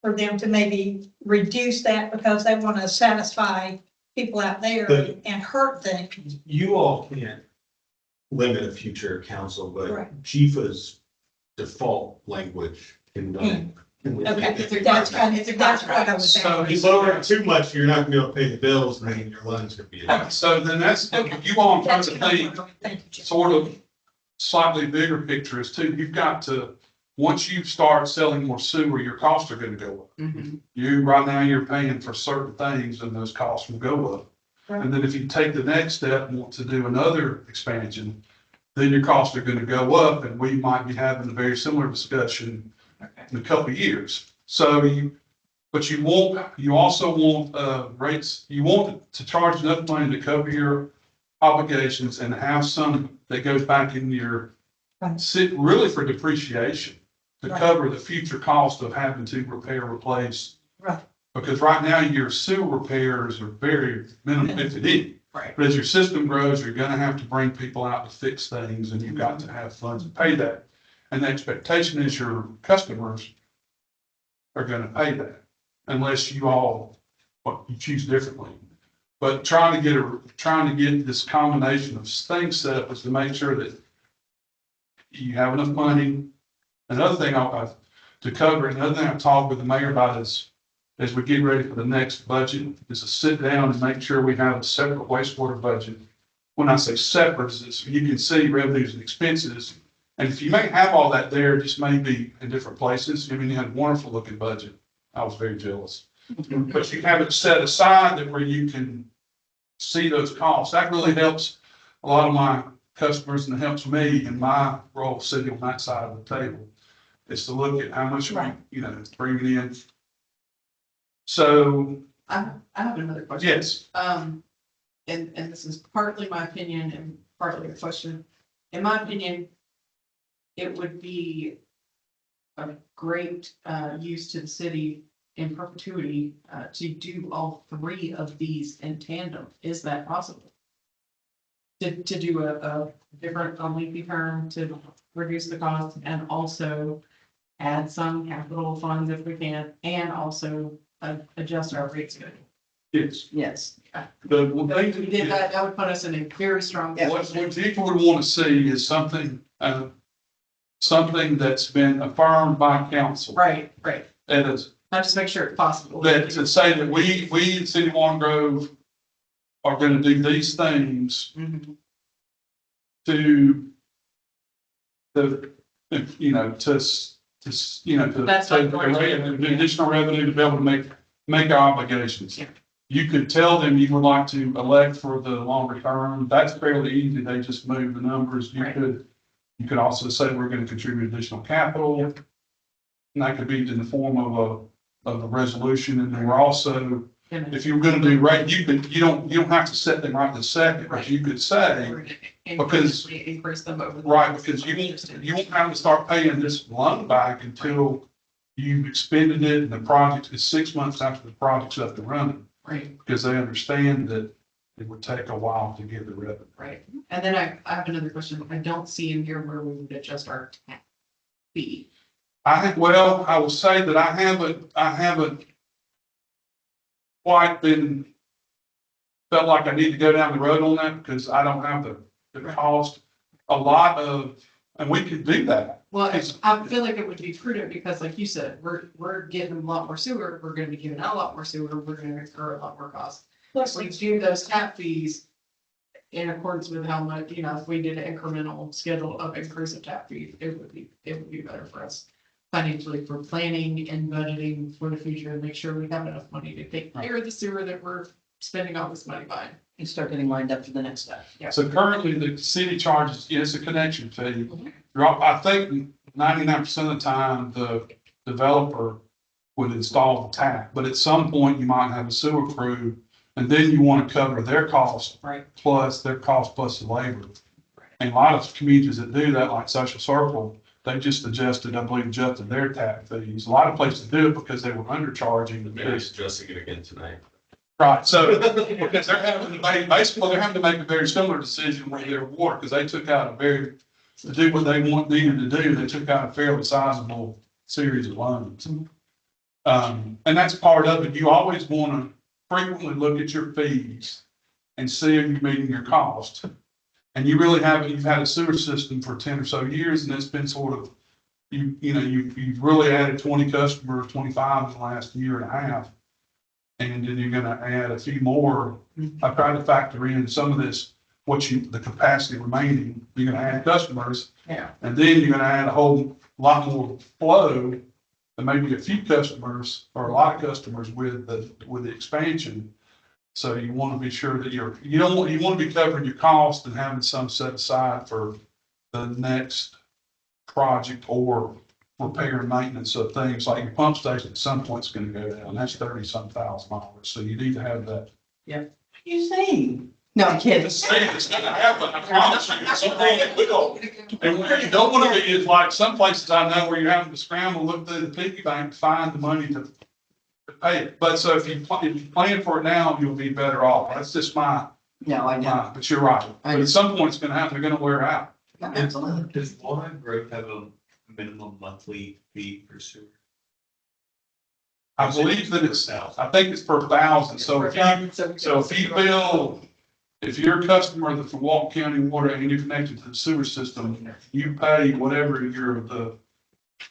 for them to maybe reduce that because they want to satisfy people out there But- and hurt things. You all can't limit a future council, but Right. Chifa's default language can limit. Okay, that's kind of, that's what I was So- saying. If you lower it too much, you're not gonna be able to pay the bills, and then your loan's gonna be. so then that's, you all trying That's to kind think of- thank you, Jim. sort of slightly bigger picture is too, you've got to, once you start selling more sewer, your costs are gonna go up. Mhm. Right now, you're paying for certain things and those costs will go up. Right. And then if you take the next step and want to do another expansion, then your costs are gonna go up and we might be having a very similar discussion in a couple of years. So but you also want, rates, you want to charge enough money to cover your obligations and have some that goes back in your, Right. really for depreciation, to Right. cover the future cost of having to repair, replace. Right. Because right now your sewer repairs are very minimal, if any. Right. But as your system grows, you're gonna have to bring people out to fix things and you've got to have funds to pay that. And the expectation is your customers are gonna pay that unless you all, you choose differently. But trying to get this combination of things set up is to make sure that you have enough money. Another thing to cover, another thing I've talked with the mayor about is, as we get ready for the next budget, is to sit down and make sure we have a separate wastewater budget. When I say separate, is you can see revenues and expenses. And if you may have all that there, it just may be in different places. I mean, you had a wonderful looking budget. I was very jealous. But you have it set aside that where you can see those costs. That really helps a lot of my customers and it helps me in my role sitting on that side of the table. Is to look at how much we, you know, bring it in. So, I have another question. yes, And this is partly my opinion and partly a question. In my opinion, it would be a great, use to the city in perpetuity, to do all three of these in tandem. Is that possible? To do a different, a lengthy term to reduce the cost and also add some capital funds if we can, and also adjust our rate schedule. yes. Yes. The If we did that, that would put us in a very strong. what people would want to see is something, something that's been affirmed by council. Right, right. And it's, I just make sure it's possible. that to say that we in City of Warren Grove are gonna do these things Mhm. to you know, to, you know, to That's take like- the additional revenue to be able to make our obligations. Yeah. You could tell them you would like to elect for the longer term. That's fairly easy. They just move the numbers. Right. You could also say we're gonna contribute additional capital. Yep. And that could be in the form of a resolution. And then we're also, And if you're gonna do rate, you don't have to set them right this second, but you could say, we're gonna because- increase them over. the- right, because you won't have to start paying this loan back until you've expended it and the project is 6 months after the project's up and running, Right, because they understand that it would take a while to get the revenue. right. And then I have another question. I don't see in here where we would adjust our tax fee. I will say that I haven't quite felt like I need to go down the road on that because I don't have the cost. A lot of, and we could do that. Well, I feel like it would be prudent because like you said, we're getting a lot more sewer, we're gonna be giving out a lot more sewer, we're gonna incur a lot more costs. If we do those tap fees in accordance with how much, you know, if we did an incremental schedule of increase of tap fees, it would be better for us financially for planning and budgeting for the future and make sure we have enough money to take care of the sewer that we're spending all this money buying. And start getting lined up for the next step. So currently, the city charges, it's a connection fee. I think 99% of the time, the developer would install the tap, but at some point, you might have a sewer crew, and then you want to cover their cost Right. plus their cost plus the labor. And a lot of communities that do that, like Social Circle, they just adjusted their tap fees. A lot of places do it because they were undercharging. Mary's adjusting it again tonight. Right, so, because they're having to make a very similar decision with their water, because they took out to do what they needed to do, they took out a fairly sizable series of loans. And that's part of it. You always want to frequently look at your fees and see if you're meeting your cost. And you really haven't, you've had a sewer system for 10 or so years, and it's been sort of, you've really added 20 customers, 25 in the last year and a half. And then you're gonna add a few more. I tried to factor in some of this, the capacity remaining, you're gonna add customers. Yeah. And then you're gonna add a whole lot more flow, and maybe a few customers, or a lot of customers with the expansion. So you wanna be sure that you wanna be covering your cost and having some set aside for the next project or repair and maintenance of things like your pump station at some point is gonna go down. That's $30-some thousand. So you need to have that. What are you saying? No, I'm kidding. It's gonna happen, I promise you. At some point it will. And where you don't wanna be is like some places I know where you're having to scramble, look through the piggy bank to find the money to pay it. But so if you plan for it now, you'll be better off. That's just No, I know. but you're right. But at some point it's gonna happen, they're gonna wear out. Absolutely. Does Warren Grove have a minimum monthly fee per sewer? I believe that I think it's per thousand. So if you bill, if you're a customer that's from Walton County Water and you're connected to the sewer system, you pay whatever the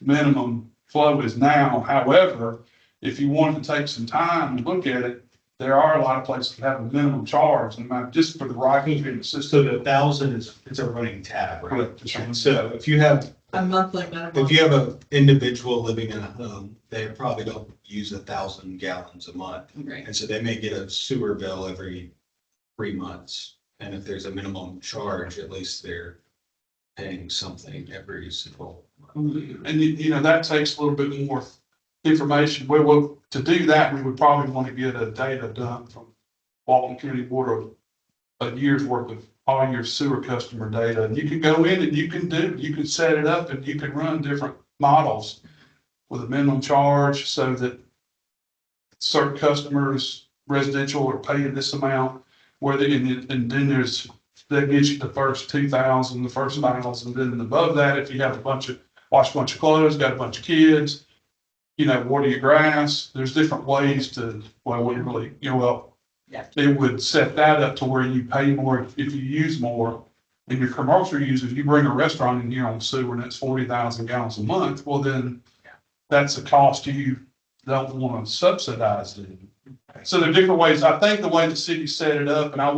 minimum flow is now. However, if you wanted to take some time and look at it, there are a lot of places that have a minimum charge, and just for the rocking and So system. the 1,000 is, it's a running tab, right? Correct. So if you have, A monthly minimum. if you have an individual living in a home, they probably don't use 1,000 gallons a month. Right. And so they may get a sewer bill every 3 months. And if there's a minimum charge, at least they're paying something every single month. And that takes a little bit more information. Well, to do that, we would probably want to get a data done from Walton County Board of a year's worth of all your sewer customer data. And you can go in and you can set it up and you can run different models with a minimum charge so that certain customers, residential, are paying this amount, and then that gives you the first 2,000, the first 1,000, and then above that, if you have wash a bunch of clothes, got a bunch of kids, water your grass, there's different ways to, well, we really, it would set that up to where you pay more if you use more. And your commercial users, you bring a restaurant in here on sewer and it's 40,000 gallons a month, well, then that's a cost you don't want to subsidize it. So there are different ways. I think the way the city set it up, and on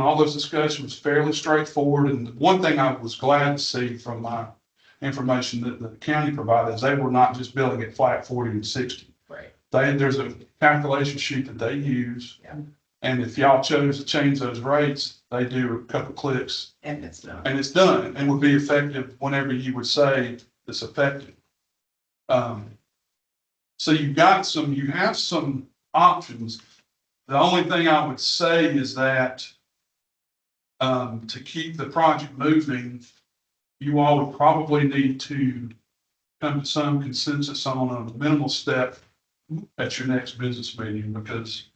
all those discussions was fairly straightforward. And one thing I was glad to see from my information that the county provided is they were not just billing it flat 40 and 60. Right. There's a calculation sheet that they use. Yeah. And if y'all chose to change those rates, they do a couple clicks And it's done. and it's done and would be effective whenever you would say it's effective. So you have some options. The only thing I would say is that to keep the project moving, you all would probably need to come to some consensus on a minimal step at your next business meeting, because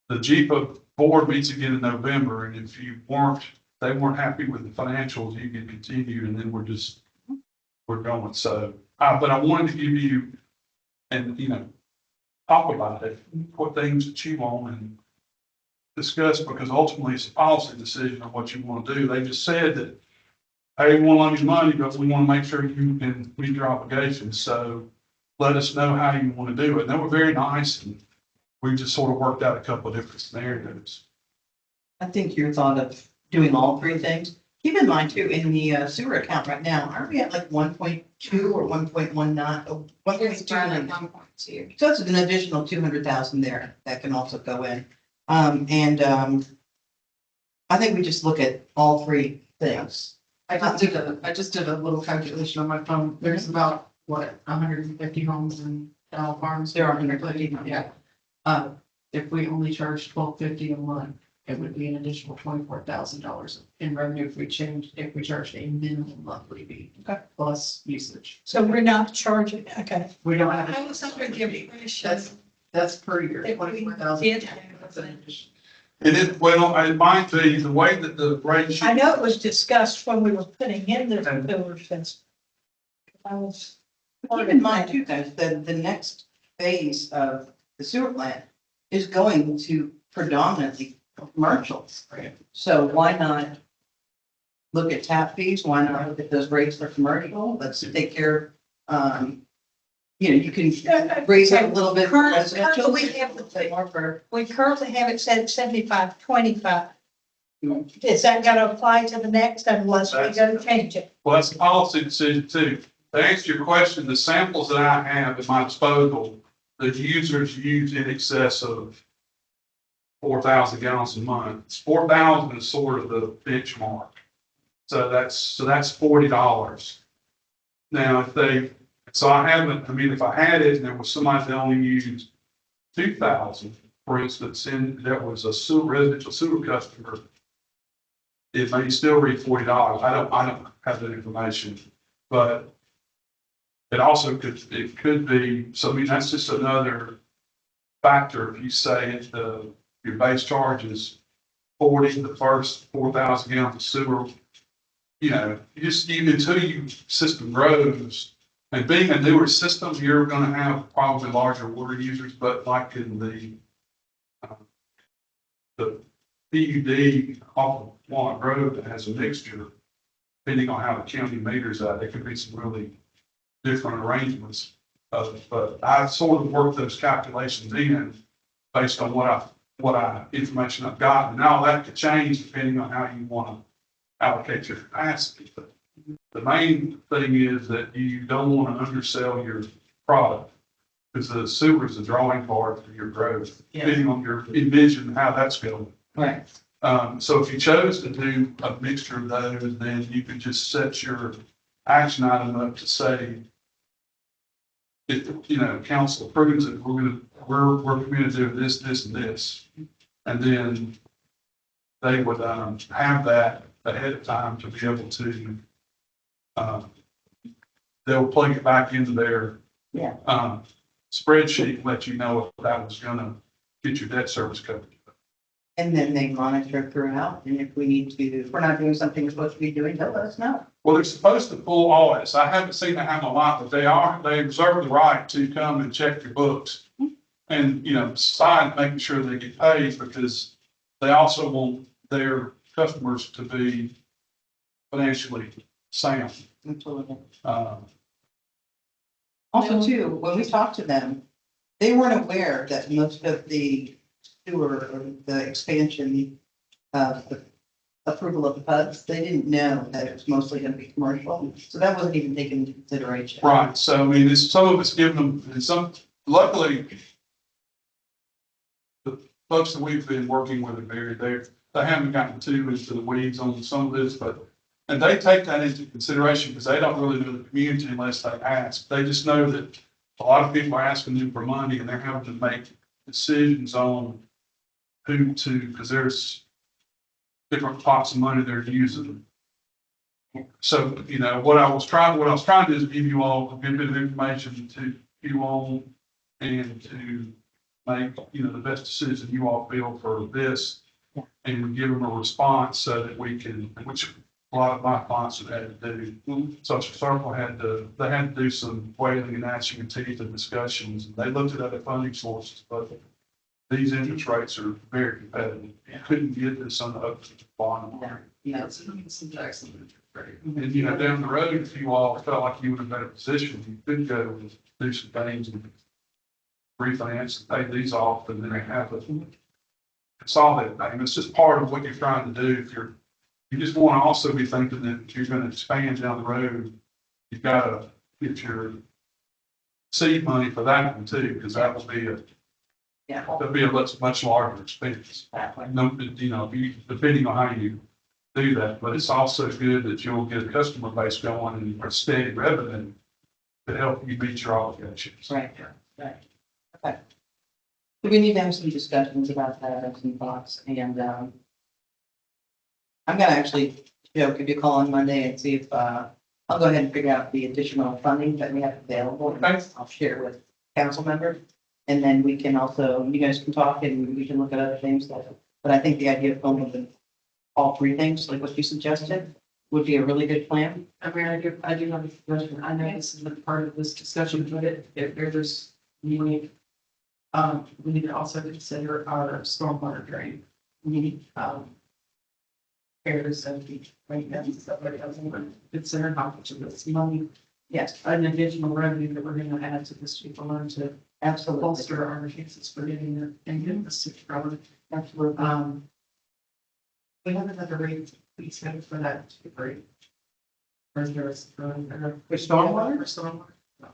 the JIPA board meets again in November, and if they weren't happy with the financials, you can continue, and then we're going. So, but I wanted to give you, and talk about it, what things that you want and discuss, because ultimately it's a policy decision on what you want to do. They just said that, hey, we want to loan you money, but we want to make sure you can meet your obligations. So let us know how you want to do it. And they were very nice, and we just sort of worked out a couple of different scenarios. I think your thought of doing all three things, keep in mind too, in the sewer account right now, aren't we at like 1.2 or 1.19? Oh, 1.2 million. 1.2. So it's an additional 200,000 there that can also go in. I think we just look at all three things. I just did a little calculation on my phone. There's about, 150 homes in Dow Farms. There are 150, Yeah. If we only charge $12.50 a month, it would be an additional $24,000 in revenue if we charged a minimum monthly fee. Okay. Plus usage. So we're not charging, okay. We don't have. I was under the impression That's per year, that we 24,000. did. That's an addition. And it might be the way that the rate sheet. I know it was discussed when we were putting in the sewer system. I was. Keep in mind too, guys, that the next phase of the sewer plant is going to predominantly commercials. Right. So why not look at tap fees? Why not look at those rates for commercial? Let's take care of, you can raise it a little bit for residential. We have Say more for, We currently have it set at 75-25. Is that gonna apply to the next unless we go change it? Well, that's a policy decision too. To answer your question, the samples that I have at my disposal, the users use in excess of 4,000 gallons a month. 4,000 is sort of the benchmark. So that's $40. Now, if I had it and there was somebody that only used 2,000, for instance, and that was a residential sewer customer, it may still read $40. I don't have that information, but it also could be, so I mean, that's just another factor. If you say your base charge is 40, the first 4,000 gallons of sewer, until your system grows, and being a newer system, you're going to have probably larger water users, but like in the PUD off of Walnut Road that has a mixture, depending on how the county meters out, there could be some really different arrangements. But I sort of worked those calculations in based on information I've gotten. Now that could change depending on how you want to allocate your capacity. But the main thing is that you don't want to undersell your product because the sewer is a drawing card for your growth, depending on your envision how that's going. Right. So if you chose to do a mixture of those, then you could just set your action item up to say, if, council approves it, we're committed to do this, this, and this. And then they would, have that ahead of time to be able to, they'll plug it back into their, spreadsheet, and let you know if that was gonna get your debt service covered. And then they monitor throughout, and if we need to, if we're not doing something we're supposed to be doing, they'll let us know. Well, they're supposed to pull audits. I haven't seen that happen a lot, but they reserve the right to come and check your books. And, besides making sure they get paid, because they also want their customers to be financially sound. Absolutely. Also too, when we talked to them, they weren't aware that most of the sewer or the expansion of the approval of the PUDs, they didn't know that it was mostly going to be commercial. So that wasn't even taken into consideration. Right. So, I mean, some of it's given them, and some, luckily, the folks that we've been working with are they haven't gotten too into the weeds on some of this, and they take that into consideration because they don't really know the community unless they ask. They just know that a lot of people are asking them for money and they're having to make decisions on who to, because there's different pots of money they're using. So, what I was trying to do is give you all a good bit of information to you all and to make, the best decision you all feel for this. And give them a response so that we can, which a lot of my clients have had to do. Social Circle they had to do some wailing and gnashing of teeth and discussions. And they looked at other funding sources, but these interest rates are very competitive. You couldn't get this on the up to the bottom line. That's some Jackson. And, down the road, if you all felt like you were in a better position, you could go and do some things and refinance and pay these off and then have a consolidated payment. It's just part of what you're trying to do. If you just want to also be thinking that if you're going to expand down the road, you've got to get your seed money for that one too, because that will be that'll be a much larger expense. No, depending on how you do that, but it's also good that you'll get a customer base going and a steady revenue to help you meet your obligations. Right. Okay. So we need to have some discussions about that, have some thoughts, and, I'm gonna actually, give you a call on Monday and see if, I'll go ahead and figure out the additional funding that we have available. Okay. I'll share with council members. And then we can also, you guys can talk and we can look at other things but I think the idea of going with all three things, like what you suggested, would be a really good plan. I mean, I do have a suggestion. I know this isn't part of this discussion, but if there's we need to also consider our stormwater drain. Repairs and the maintenance and stuff like that, and consider how much of this money, Yes, an additional revenue that we're gonna add to this people learn to absolutely. bolster our chances for getting it and getting this to problem. Absolutely. We have another rate, we scheduled for that to rate. Or is there For stormwater? For stormwater? No.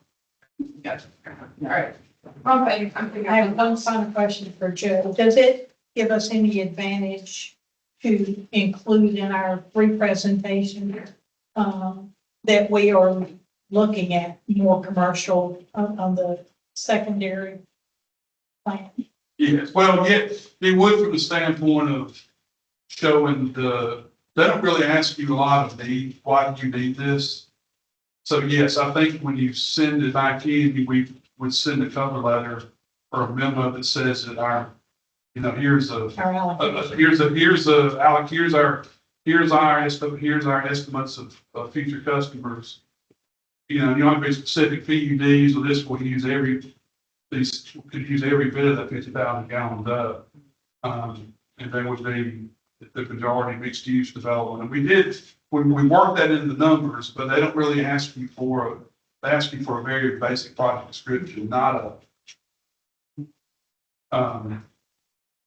Gotcha. All right. Okay, I have one final question for Joe. Does it give us any advantage to include in our free presentation that we are looking at more commercial on the secondary plan? Yes, well, it would from the standpoint of showing they don't really ask you a lot of why do you need this? So yes, I think when you send it back in, we would send a cover letter or a memo that says that here's Our allocation. here's our estimates of future customers. You don't have to be specific PUDs or this will use could use every bit of that 50,000 gallons up. And they would be the majority mixed use development. And we worked that into the numbers, but they don't really ask you for a very basic project description, not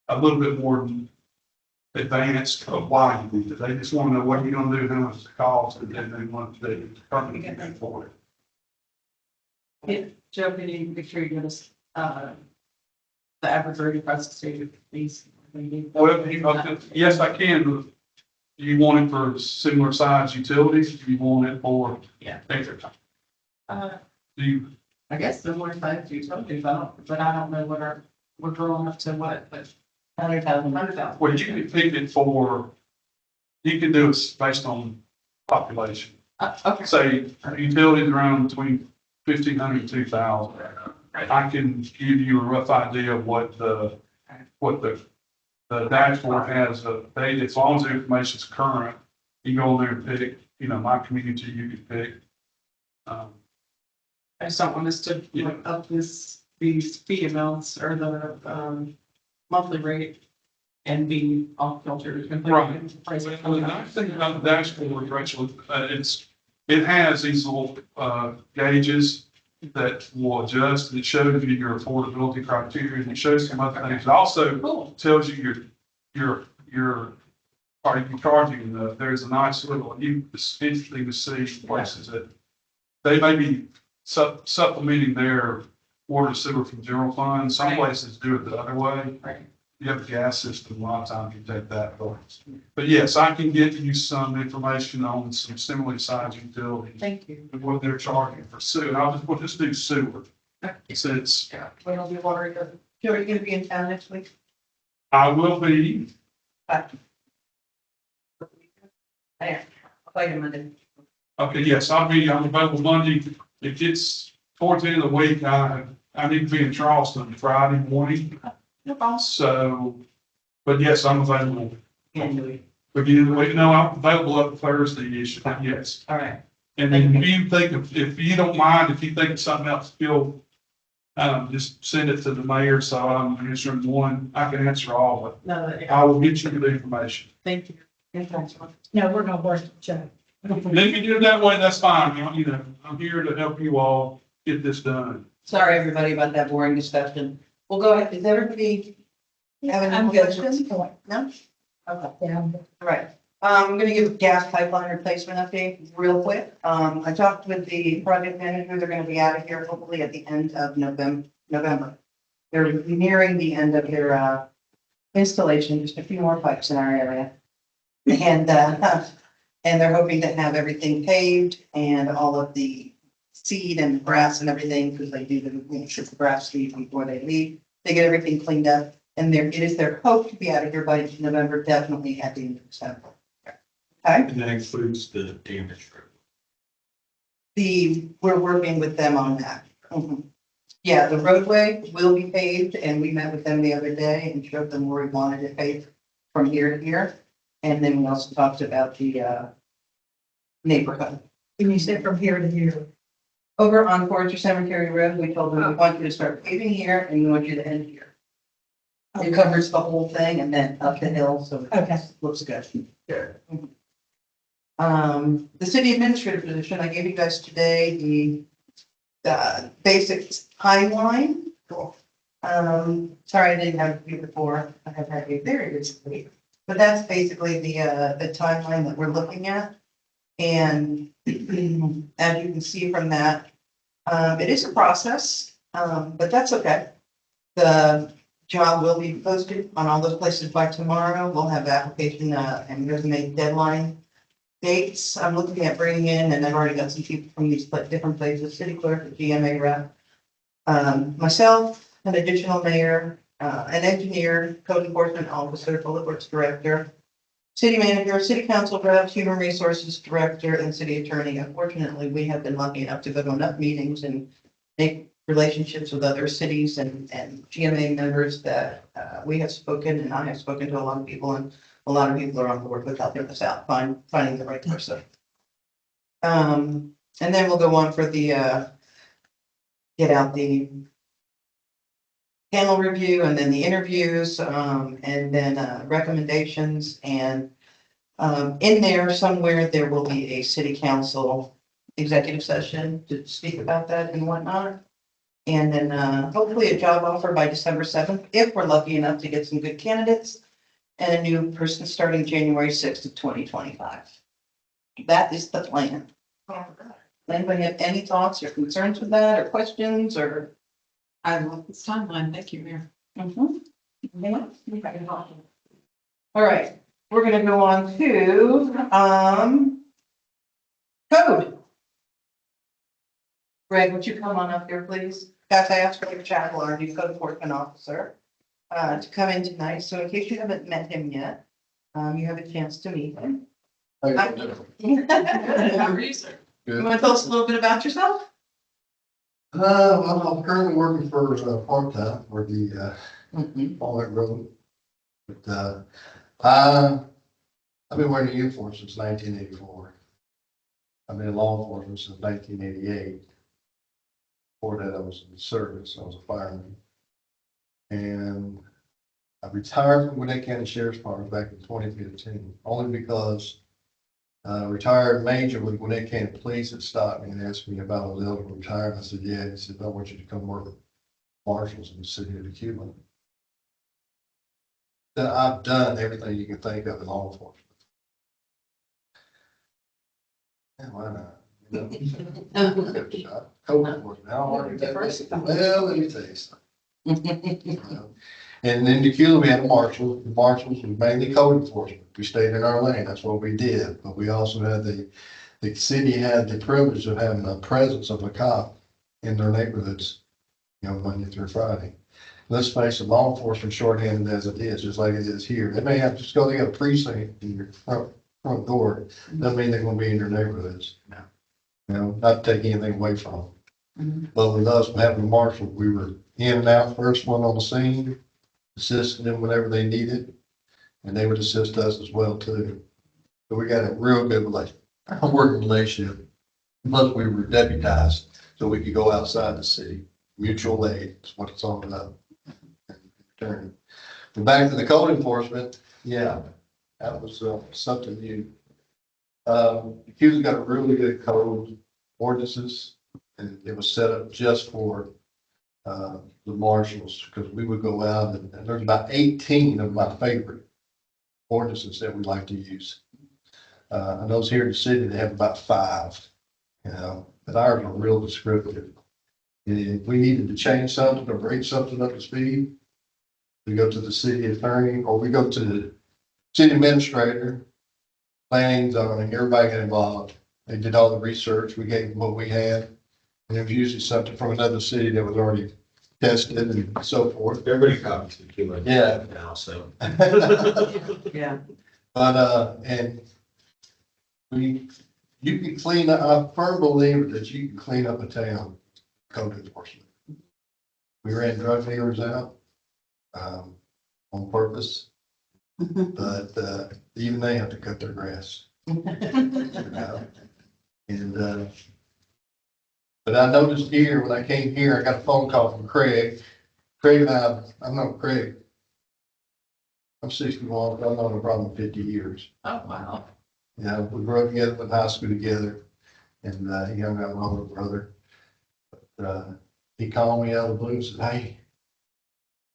a little bit more advanced of why you need it. They just want to know what you're gonna do, how much it costs, and then they want the company to pay for it. Joe, can you make sure you give us, the average rate across the state of these? Well, yes, I can. Do you want it for similar size utilities? Do you want it for? Yeah. Extra? Uh, Do you, I guess similar size utilities, but I don't know what we're growing up to what, but. 100,000. well, you can pick it for, you can do it based on population. Okay. Say utilities around between 1,500 and 2,000. I can give you a rough idea of what the dashboard has, data, as long as the information's current, you go in there and pick, my community, you can pick. I just don't want us to like up these fee amounts or the, monthly rate and be off kilter. Right. The nice thing about the dashboard, Rachel, it has these little, gauges that will adjust, and it shows you your affordability criteria, and it shows some other things. It also tells you are you charging enough? There's a nice little, it's interesting to see places that they may be supplementing their water sewer from general fund. Some Right. places do it the other way. Right. You have a gas system, a lot of times you take that course. But yes, I can get you some information on some similarly sized utilities Thank you. and what they're charging for sewer. We'll just do sewer. Since We'll be watering the. Joe, are you gonna be in town next week? I will be, Wait a minute. okay, yes, I'm available Monday. If it's towards the end of the week, I need to be in Charleston Friday morning. No problem. So, but yes, I'm available. Anyway, Beginning of the week, no, I'm available up Thursday-ish, yes. all right. And then if you don't mind, if you think of something else, feel, just send it to the mayor, so I'm answering one, I can answer all of it. No, I will get you the information. thank you. No, we're gonna work with Joe. And if you do it that way, that's fine, I'm here to help you all get this done. Sorry, everybody, about that boring discussion. We'll go ahead. Does everybody have any I'm good at questions? this point. No? Okay. Yeah, I'm good. All right. I'm gonna give a gas pipeline replacement update real quick. I talked with the project manager. They're gonna be out of here hopefully at the end of November. They're nearing the end of their, installation, just a few more pipes in our area. And they're hoping to have everything paved and all of the seed and grass and everything, because they do the grass seed before they leave. They get everything cleaned up, and it is their hope to be out of here by November, definitely at the end of December. Okay, And that includes the damage road. we're working with them on that. Mhm. Yeah, the roadway will be paved, and we met with them the other day and showed them where we wanted it paved from here to here. And then we also talked about the neighborhood. When you said from here to here, Over on Forester Cemetery Road, we told them we want you to start paving here and we want you to end here. It covers the whole thing and then up the hill, so Okay. it looks good. The city administrator position, I gave you guys today the basic timeline. Sorry, I didn't have you before. I have had you very recently. But that's basically the timeline that we're looking at. And as you can see from that, it is a process, but that's okay. The job will be posted on all those places by tomorrow. We'll have application and resume deadline dates. I'm looking at bringing in, and I've already got some people from these different places, city clerk, the GMA rep, myself, an additional mayor, an engineer, code enforcement officer, public works director, city manager, city council rep, human resources director, and city attorney. Unfortunately, we have been lucky enough to go to enough meetings and make relationships with other cities and GMA members that we have spoken, and I have spoken to a lot of people, and a lot of people are on board with helping us out, finding the right person. And then we'll go on for the get out the panel review and then the interviews, and then recommendations, and in there somewhere, there will be a city council executive session to speak about that and whatnot. And then, hopefully a job offer by December 7th, if we're lucky enough to get some good candidates. And a new person starting January 6th of 2025. That is the plan. Anybody have any thoughts or concerns with that or questions or? I love this timeline. Thank you, Mayor. All right, we're gonna go on to, code. Greg, would you come on up here, please? Guys, I asked Greg Chapel, our new code enforcement officer, to come in tonight. So in case you haven't met him yet, you have a chance to meet him. How are you, sir? You want to tell us a little bit about yourself? Well, I'm currently working for, part-time for the, Walnut Road. But, I've been wearing a uniform since 1984. I've been in law enforcement since 1988. Before that, I was in the service. I was a fireman. And I retired from Gwinnett County Sheriff's Department back in 2015, only because retired major with Gwinnett County Police had stopped me and asked me if I was eligible to retire. And I said, yeah. He said, I want you to come work with marshals in the city of Decatur. That I've done everything you can think of in law enforcement. Yeah, why not? You know? Give it a shot. Code enforcement. How hard is that? Well, let me tell you something. You know? And in Decatur, we had a marshal. The marshals were mainly code enforcement. We stayed in our lane. That's what we did. But we also had the city had the privilege of having a presence of a cop in their neighborhoods, you know, Monday through Friday. Let's face it, law enforcement shorthanded as it is, just like it is here. They may have just go, they got a precinct in your front door. Doesn't mean they're gonna be in your neighborhoods. No. You know, not to take anything away from them. But with us, having a marshal, we were in and out, first one on the scene, assisting them whenever they needed. And they would assist us as well too. So we got a real good working relationship. Plus we were deputized, so we could go outside the city. Mutual aid is what it's all about. But back to the code enforcement, yeah, that was something new. Decatur's got a really good code ordinances, and it was set up just for the marshals, because we would go out and there's about 18 of my favorite ordinances that we like to use. And those here in the city, they have about 5, you know, but ours are real descriptive. And if we needed to change something or bring something up to speed, we go to the city attorney or we go to the city administrator, planning, zoning, everybody got involved. They did all the research. We gave them what we had. And it was usually something from another city that was already tested and so forth. Everybody copies the killer. Yeah. Now, so. Yeah. But, and you can clean up, I'm a firm believer that you can clean up a town code enforcement. We ran drug dealers out, on purpose, but, even they have to cut their grass. You know? And, but I noticed here, when I came here, I got a phone call from Craig. Craig and I know Craig. I'm 61, I've known him probably 50 years. Oh, wow. You know, we grew up together, went to high school together, and he hung out with my older brother. But he called me out of the blue and said, hey,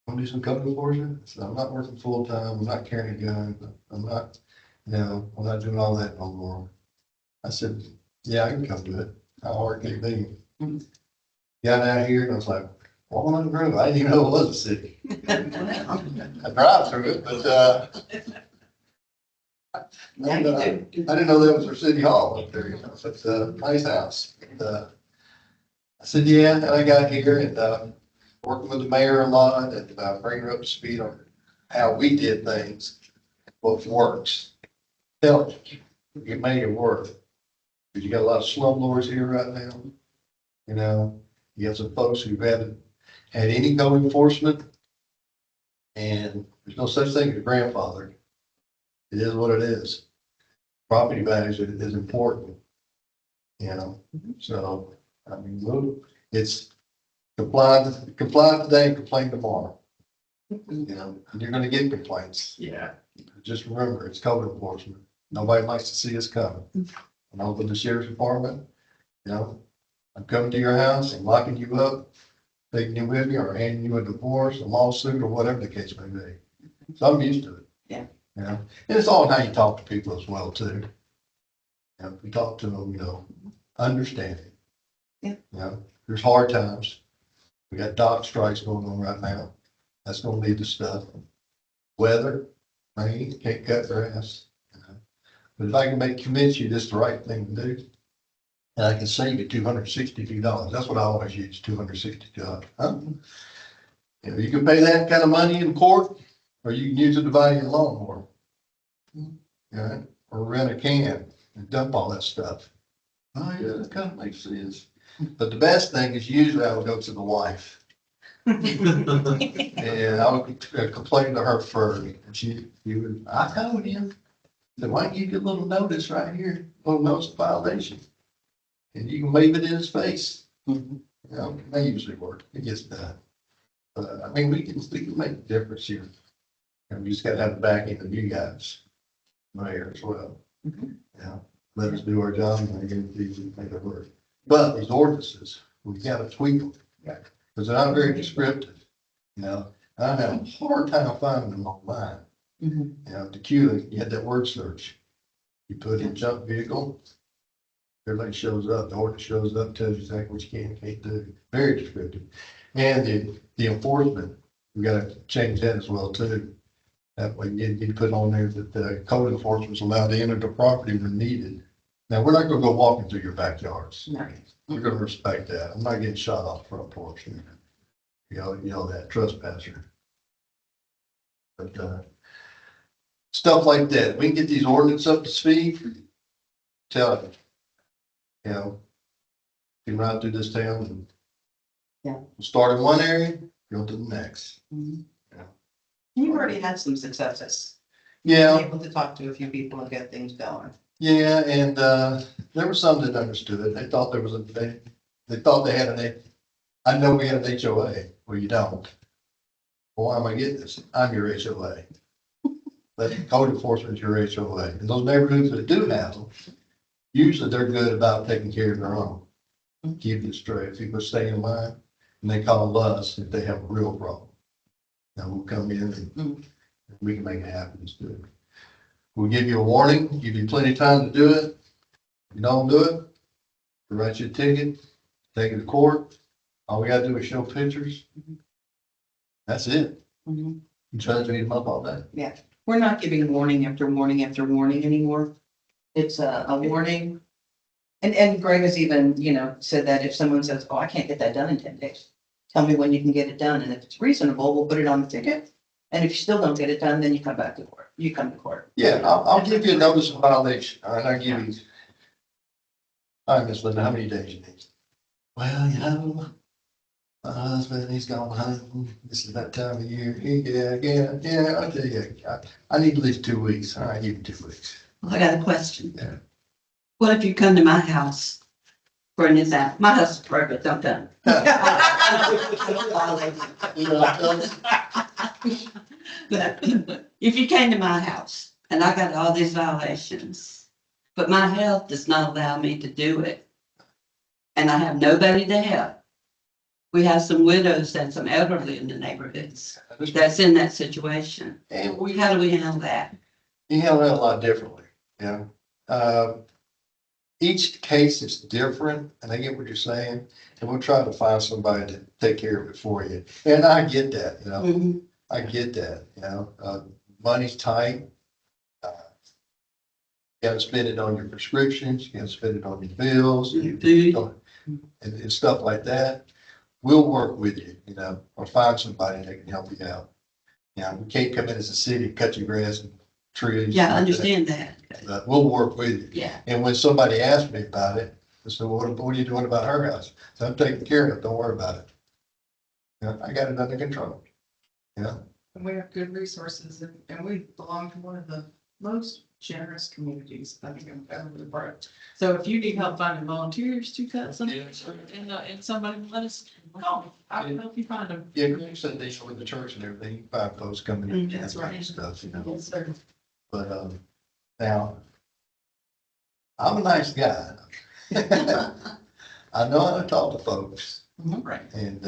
want to do some code enforcement? I said, I'm not working full time, I'm not carrying a gun, I'm not, you know, I'm not doing all that no more. I said, yeah, I can come do it. How hard can it be? Got out here and I was like, Walnut Grove, I didn't even know it was a city. I drive through it, but Now you do. I didn't know that was our city hall up there, you know, so it's a nice house. And, I said, yeah, and I got here and, working with the mayor a lot and, bring her up to speed on how we did things, what works. Help you make it work. Because you got a lot of slumlords here right now. You know, you have some folks who haven't had any code enforcement. And there's no such thing as a grandfather. It is what it is. Property values is important. You know, so, I mean, look, it's comply today, complain tomorrow. You know, and you're gonna get complaints. Yeah. Just remember, it's code enforcement. Nobody likes to see us coming. When I was in the sheriff's department, you know, I'm coming to your house, I'm locking you up. taking you with you or handing you a divorce, a lawsuit, or whatever the case may be. So I'm used to it. Yeah. You know, and it's all how you talk to people as well, too. And we talk to them, understanding. Yeah. There's hard times. We got dock strikes going on right now. That's gonna lead to stuff. Weather, rain, can't cut grass. But if I can convince you this is the right thing to do, and I can save you $262, that's what I always use, $262. Huh? You can pay that kind of money in court, or you can use it to buy your lawnmower. Or rent a can and dump all that stuff. Oh, yeah, that kind of makes sense. But the best thing is usually I would go to the wife. And I would complain to her first, and I told him, then why don't you get a little notice right here, a little notice of violation? And you can wave it in his face. They usually work, it gets done. But I mean, we can make a difference here. And we just gotta have the backing of you guys, mayor as well. Let us do our job and I guarantee we make it work. But these ordinances, we gotta tweak them. Because they're not very descriptive, I have a hard time finding them online. The Q, you had that word search. You put in junk vehicle, everything shows up, the ordinance shows up, tells you exactly what you can and can't do. Very descriptive. And the enforcement, we gotta change that as well too. That way you put on there that the code enforcement is allowed to enter the property when needed. Now, we're not gonna go walking through your backyards. We're gonna respect that. I'm not getting shot off the front porch. That trespasser. But, stuff like that. We can get these ordinance up to speed. Tell you, you ride through this town and we'll start in one area, go to the next. You've already had some successes. Yeah. Able to talk to a few people and get things going. Yeah, and there were some that understood it. They thought there was they thought they had I know we had an HOA. Well, you don't. Well, why am I getting this? I'm your HOA. But code enforcement is your HOA. And those neighborhoods that do have them, usually they're good about taking care of their own. Keeping it straight. People stay in line and they call us if they have a real problem. Now we'll come in and we can make it happen. It's good. We'll give you a warning, give you plenty of time to do it. If you don't do it, we'll write you a ticket, take it to court. All we gotta do is show pictures. That's it. The judge will eat them up all day. We're not giving warning after warning after warning anymore. It's a warning. And Greg has even, said that if someone says, oh, I can't get that done in 10 days, tell me when you can get it done. And if it's reasonable, we'll put it on the ticket. And if you still don't get it done, then you come back to court. You come to court. Yeah, I'll give you a notice of violation. All right, I'll give you. All right, Miss Linda, how many days you need? Well, my husband, he's gone home. This is that time of year. I'll tell you, I need at least 2 weeks. All right, give you 2 weeks. Well, I got a question. Yeah. What if you come to my house for an example? My house's perfect, don't come. But if you came to my house and I got all these violations, but my health does not allow me to do it, and I have nobody to help. We have some widows and some elderly in the neighborhoods that's in that situation. And How do we handle that? you handle that a lot differently, each case is different, and I get what you're saying, and we'll try to find somebody to take care of it for you. And I get that, I get that, money's tight. You gotta spend it on your prescriptions, you gotta spend it on your bills. Food. And stuff like that. We'll work with you, or find somebody that can help you out. We can't come in as a city, and cut your grass and trees. Yeah, I understand that. But we'll work with you. Yeah. And when somebody asks me about it, I said, well, what are you doing about her house? So I'm taking care of it. Don't worry about it. I got it under control. And we have good resources and we belong to one of the most generous communities, I think, in the part. So if you need help finding volunteers to cut something and somebody let us call, I can help you find them. Yeah, you said they with the church and everything, you find folks coming in. That's right. And stuff, Yes, sir. But, now, I'm a nice guy. I know how to talk to folks, Right. And,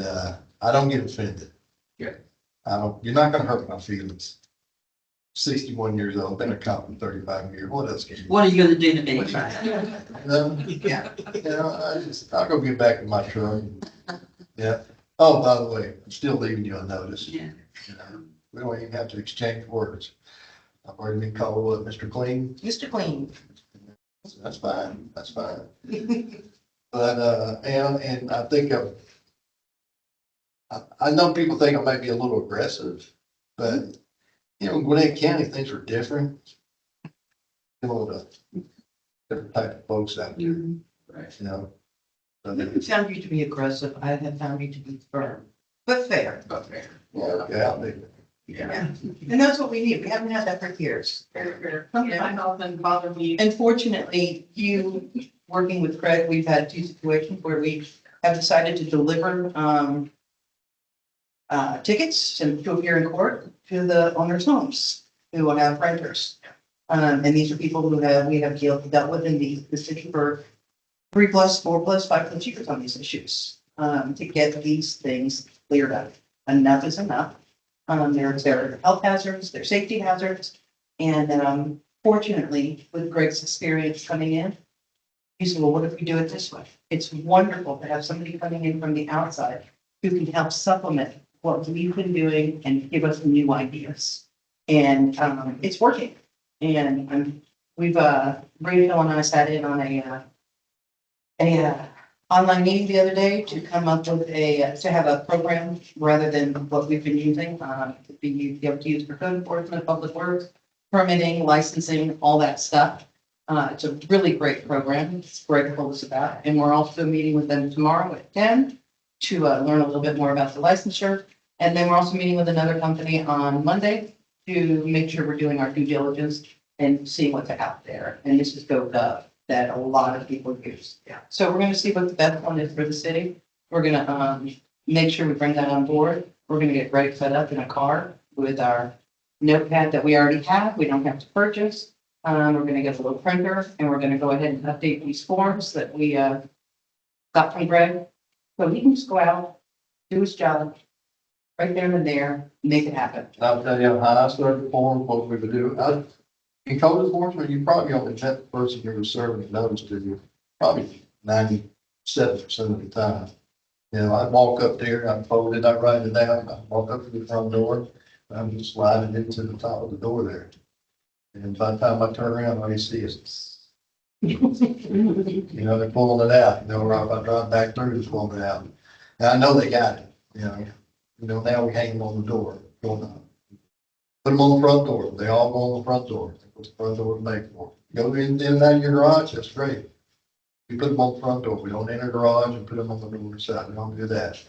I don't get offended. Yeah. You're not gonna hurt my feelings. 61 years old, been a cop for 35 years. What else can you? What are you gonna do to me? I'll go get back in my truck. Yeah. Oh, by the way, I'm still leaving you a notice. Yeah. You know, we don't even have to exchange words. I've already been called what, Mr. Clean? Mr. Clean. That's fine, that's fine. But, and I think I know people think I might be a little aggressive, but, you know, Gwinnett County, things are different. You know, the different type of folks out there, Right. you know. I haven't found you to be aggressive. I have found you to be firm, but fair. Yeah. And that's what we need. We haven't had that for years. Some of my health and bother me. And fortunately, you, working with Craig, we've had two situations where we have decided to deliver, tickets and to appear in court to the owners' homes who have renters. And these are people who we have dealt with in the city for 3+, 4+, 5+ years on these issues, to get these things cleared up. Enough is enough. There are health hazards, there are safety hazards, and, fortunately, with Greg's experience coming in, he said, well, what if we do it this way? It's wonderful to have somebody coming in from the outside who can help supplement what we've been doing and give us new ideas. And, it's working. And, Rachel and I sat in on a online meeting the other day to come up with to have a program rather than what we've been using, to be able to use for code enforcement, public works, permitting, licensing, all that stuff. It's a really great program. It's great told us about, and we're also meeting with them tomorrow at 10 to learn a little bit more about the licensure. And then we're also meeting with another company on Monday to make sure we're doing our due diligence and seeing what's out there. And this is GoGov that a lot of people use. Yeah. So we're gonna see what the best one is for the city. We're gonna, make sure we bring that on board. We're gonna get Greg set up in a car with our notepad that we already have. We don't have to purchase. We're gonna get a little printer and we're gonna go ahead and update these forms that we, got from Greg. So he can just go out, do his job, right there and there, make it happen. I'll tell you how I started form, what we would do. In code enforcement, you probably only met the person who was serving a notice to you, probably 97% of the time. You know, I'd walk up there, I'd fold it, I'd write it down, I'd walk up to the front door, and I'm just sliding it into the top of the door there. And by the time I turn around, all you see is, you know, they're pulling it out, you know, or if I drive back through, just pulling it out. And I know they got it, you know. You know, now we hang them on the door, going on. Put them on the front door. They all go on the front door. That's what the front door is made for. Go in and out of your garage, that's great. We put them on the front door. We don't enter the garage and put them on the door side. We don't do that.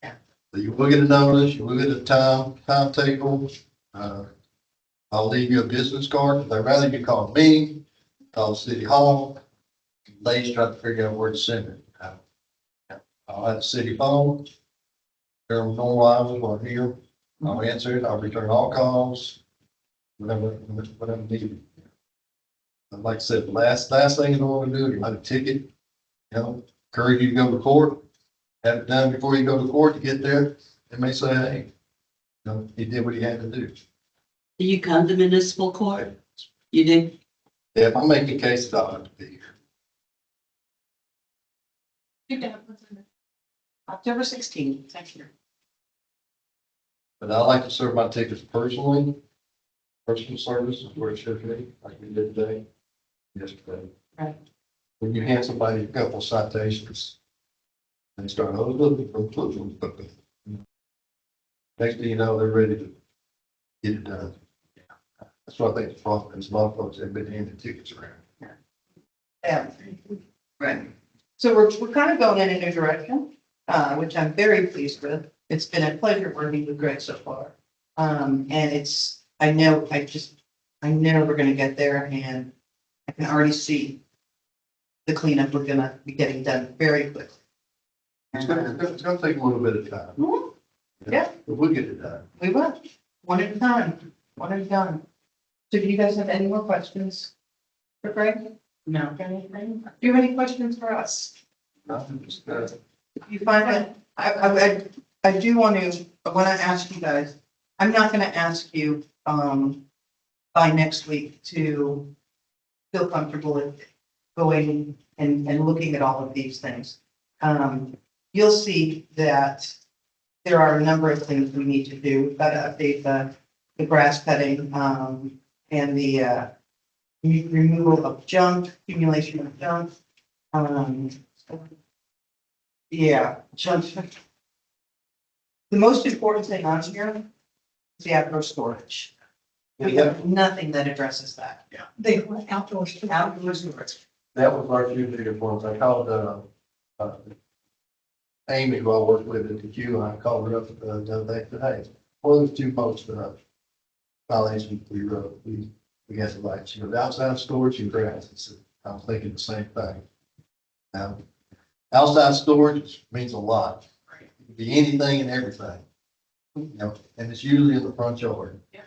Yeah. So you will get a notice, you will get a timetable. I'll leave you a business card. I'd rather you call me, call City Hall. Ladies try to figure out where to send it. I'll have the city phone. They're on normal hours while I'm here. I'll answer it. I'll return all calls, whatever needed. And like I said, the last thing you don't want to do is write a ticket. You know, encourage you to go to court. Have it done before you go to court. To get there, they may say, hey, you know, he did what he had to do. Do you come to municipal court? You do? Yeah, if I'm making cases, I'll have to be here. You can have what's in it. October 16th, thank you. But I like to serve my tickets personally. Personal service is where it should be, like we did today, yesterday. Right. When you hand somebody a couple citations, they start, oh, look, next thing you know, they're ready to get it done. That's what I think the problem is. A lot of folks have been handing tickets around. Yeah, right. So we're kind of going in a new direction, which I'm very pleased with. It's been a pleasure working with Greg so far. And I know we're gonna get there, and I can already see the cleanup we're gonna be getting done very quickly. It's gonna take a little bit of time. Mhm. Yeah. But we'll get it done. We will, one at a time, one at a time. So do you guys have any more questions for Greg? No. Anything? Do you have any questions for us? I'm just, You find that, I do want to, ask you guys, I'm not gonna ask you, by next week to feel comfortable with going and looking at all of these things. You'll see that there are a number of things we need to do. We've got to update the grass cutting, and the, removal of junk, accumulation of junk. Yeah, junk. The most important thing on here is the outdoor storage. We have nothing that addresses that. The outdoor storage. Outdoor storage. That was our two biggest ones. I called, Amy, who I worked with at the Q, I called her up, the other day, said, hey, what are the two most, violations we had to write? She goes, outside storage and grass. I said, I'm thinking the same thing. Now, outside storage means a lot. It can be anything and everything. You know, and it's usually in the front yard. Yeah.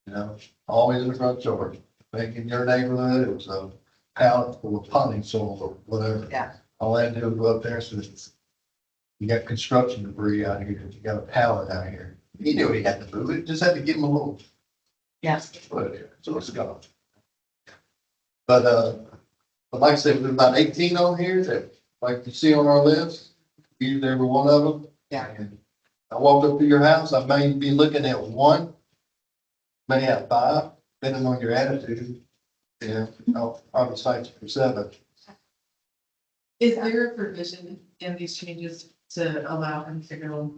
You know, always in the front yard. Like in your neighborhood, it was a pallet full of potting soil or whatever. Yeah. All I had to do was go up there, so you got construction debris out here, you got a pallet out here. He knew he had to move it, just had to give him a little, Yes. so it's gone. But like I said, there's about 18 on here that, like you see on our list, used every one of them. Yeah. And I walked up to your house, I may be looking at one, may have five, depending on your attitude. Yeah, I'll probably cite you for 7. Is there a provision in these changes to allow him to go,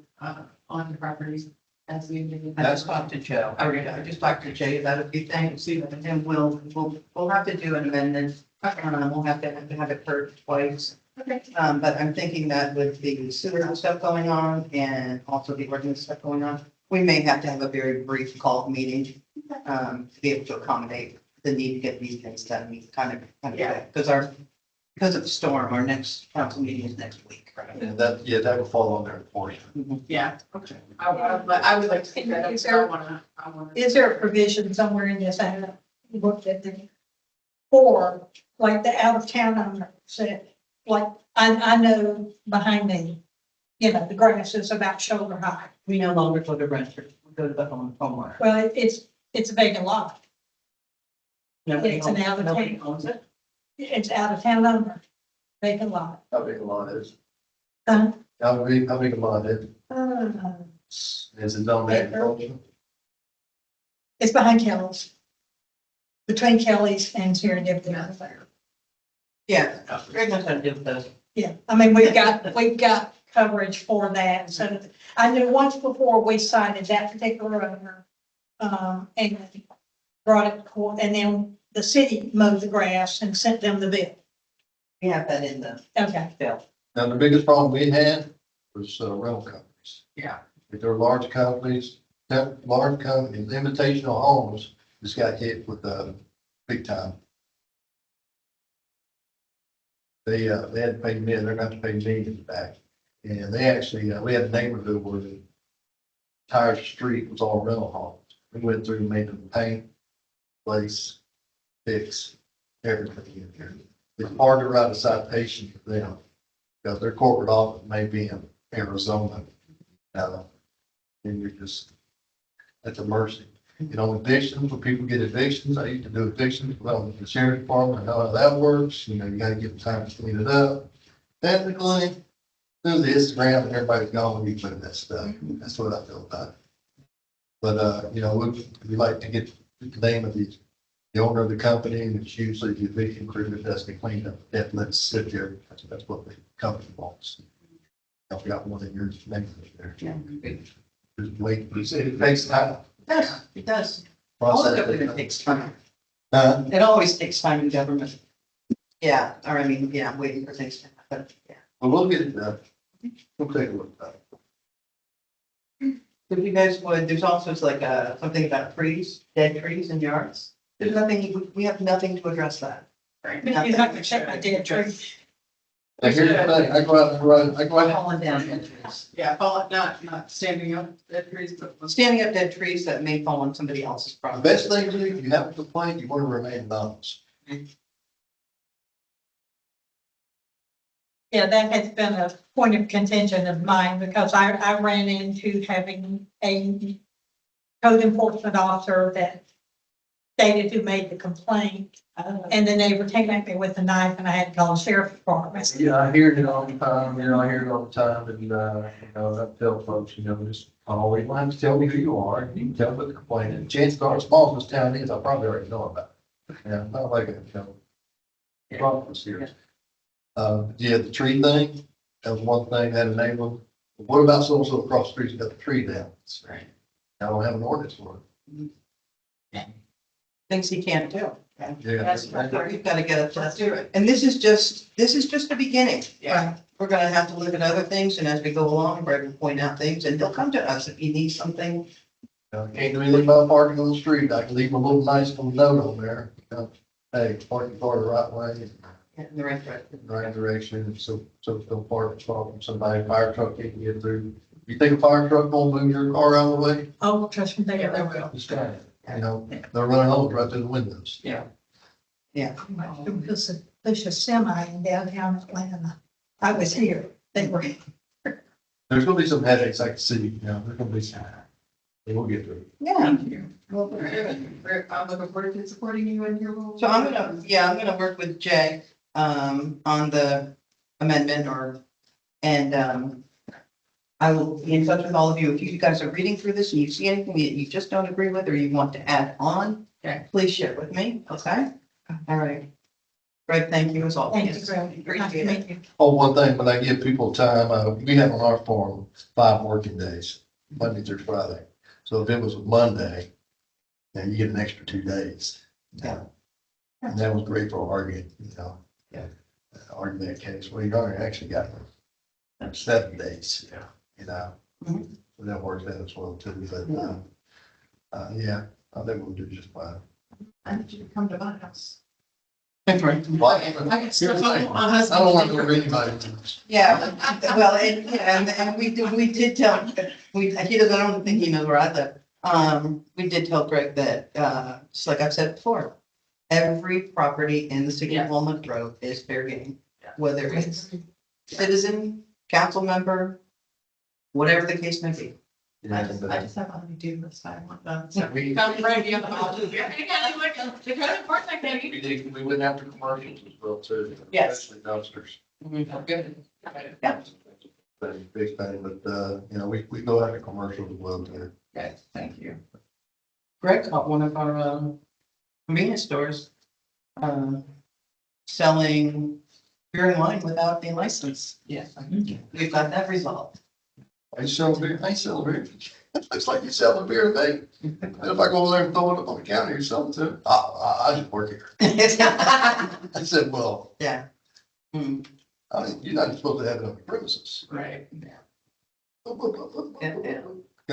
on the properties as we? I just talked to Joe. I just talked to Jay about a few things, and we'll have to do an amendment. We'll have to have it heard twice. Okay. But I'm thinking that with the sewer stuff going on and also the ordinance stuff going on, we may have to have a very brief call meeting, to be able to accommodate the need to get these things done, kind of, Yeah. because of the storm, our next council meeting is next week. And that, yeah, that will fall on there for you. Yeah, okay. I would like to see that. I wanna. Is there a provision somewhere in this, I haven't looked at the, or like the out of town owner said, like, I know behind me, you know, the grass is about shoulder high. We no longer go to renters, we go to the homeowner. Well, it's a vacant lot. Nobody It's an owns- out of nobody town. owns it. It's out of town owner, vacant lot. How big a lot is? Uh, How big a lot is? uh, Is it on agriculture? It's behind Kelly's. Between Kelly's and Serendipity. Yeah, very much to do with those. Yeah, I mean, we've got coverage for that. So I knew once before we cited that particular owner, and brought it to court, and then the city mowed the grass and sent them the bill. We have that in the Okay. bill. Now, the biggest problem we had was rental companies. Yeah. If they're large companies, invitational homes just got hit with big time. They had to pay me, they're going to pay millions back. And they actually, we had a neighborhood where the entire street was all rental homes. We went through and made them paint, place, fix, everything in there. It's hard to write a citation for them because their corporate office may be in Arizona. And you're just at the mercy. You know, evictions, when people get evictions, I used to do evictions, well, the sheriff's department, I know how that works. You know, you gotta give them time to clean it up. Technically, through the Instagram and everybody's gone when you put that stuff. That's what I feel about it. But, you know, we like to get the name of the owner of the company, and it's usually the eviction crew that does the cleanup. That lets it sit there. That's what the company wants. I've got one of your names there. Yeah. Just wait, it takes time. Yes, it does. All the government Process. takes time. Uh, It always takes time in government. Yeah, or I mean, yeah, I'm waiting for things to happen, yeah. But we'll get it done. We'll take a look at it. If you guys would, there's also like something about trees, dead trees in yards. There's nothing, we have nothing to address that. You're not gonna check my dead tree. Now, here's the thing, I go out, Falling down dead trees. Yeah, not standing up at trees, but. Standing up dead trees that may fall on somebody else's the property. best thing to do, if you have a complaint, you want to remain anonymous. Yeah, that has been a point of contention of mine because I ran into having a code enforcement officer that stated who made the complaint. And the neighbor came at me with a knife and I had to call the sheriff's department. Yeah, I hear it all the time, I hear it all the time, and, I tell folks, just always mind to tell me who you are, and you can tell me the complaint, and chances are, as small as this town is, I probably already know about it. Yeah, not like it, problem was serious. Yeah, the tree thing, that was one thing, that enabled, what about so across the street, you got the tree down? That's right. I don't have an ordinance for Things he can't do. it. Yeah. That's right. We've got to get up to that. And this is just the beginning. Yeah. We're gonna have to look at other things, and as we go along, Greg will point out things, and he'll come to us if he needs something. Can't do anything about parking on the street, I can leave a little nice little note on there, hey, park your car the right way, In the right direction. in the right direction, and so don't park far from somebody, fire truck can't get through. You think a fire truck won't move your car out of the way? Oh, trust me, they Yeah, they are. will. Just kind of, they're running holes right through the windows. Yeah. There's a semi in downtown Atlanta. I was here. They were. There's gonna be some headaches, I can see, there's gonna be some. We'll get through it. Yeah. Thank you. Well, I'm looking forward to supporting you in your role. So I'm gonna work with Jay, on the amendment and I will be in touch with all of you. If you guys are reading through this and you see anything that you just don't agree with or you want to add on, Okay. please share with me, okay? All right. Greg, thank you as always. Thank you, Greg. Nice to Appreciate it. meet you. Oh, one thing, when I give people time, we have on our farm 5 working days, Monday through Friday. So if it was a Monday, then you get an extra 2 days. Yeah. And that was great for arguing, Yeah. Arguing that case. Well, you already actually got 7 days. Mhm. So that works out as well too, but, yeah, I think we'll do just fine. I need you to come to my house. That's right. Well, I can still here's the talk thing, to my I husband. don't want to go anybody. Yeah, well, and we did tell, he doesn't, I don't think he knows where I live. We did tell Greg that, just like I've said before, every property in the city of Walnut Grove is fair game. Yeah. Whether it's citizen, council member, whatever the case may be. I just have a honey-do list I want done. So We come ready on the ball. we went after commercials as well too. Yes. Especially dumpsters. Good. Yeah. Big thing, but, we go after commercials as well too. Okay, thank you. Greg caught one of our, convenience stores, selling beer and wine without a license. Yes. We've got that resolved. I sell beer, It's like you sell a beer to me. And if I go over there and throw it up on the counter, you're selling to it. I just work here. I said, well, Yeah. Hmm. you're not supposed to have it on the premises. Right. Yeah. Come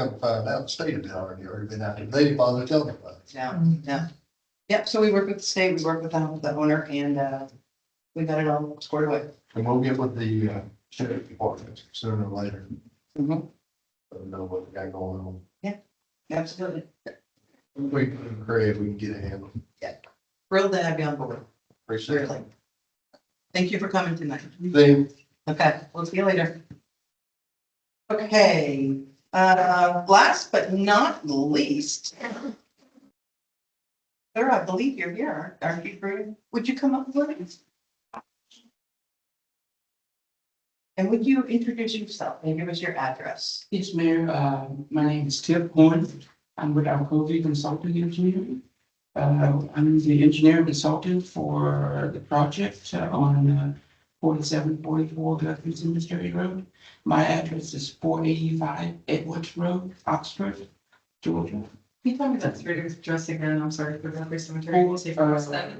to find out, the state had already been out there. They didn't bother telling anybody. Yeah. Yep, so we work with the state, we work with the owner, and, we got it all squared away. And we'll get with the sheriff department sooner or later. Mhm. Let them know what we got going on. Absolutely. We can create, we can get a handle. Thrilled to have you on board. Appreciate it. Really. Thank you for coming tonight. Then, Okay, we'll see you later. Okay, last but not least. Sir, I believe you're here, aren't you, Bruce? Would you come up, please? And would you introduce yourself and give us your address? Yes, Mayor, my name is Tip Horn. I'm with Alcovy Consulting Engineering. I'm the engineer consultant for the project on 4744 Guthrie Cemetery Road. My address is 485 Edwards Road, Oxford, Georgia. Can you tell me that street address again? I'm sorry for the cemetery. We'll see if I was that.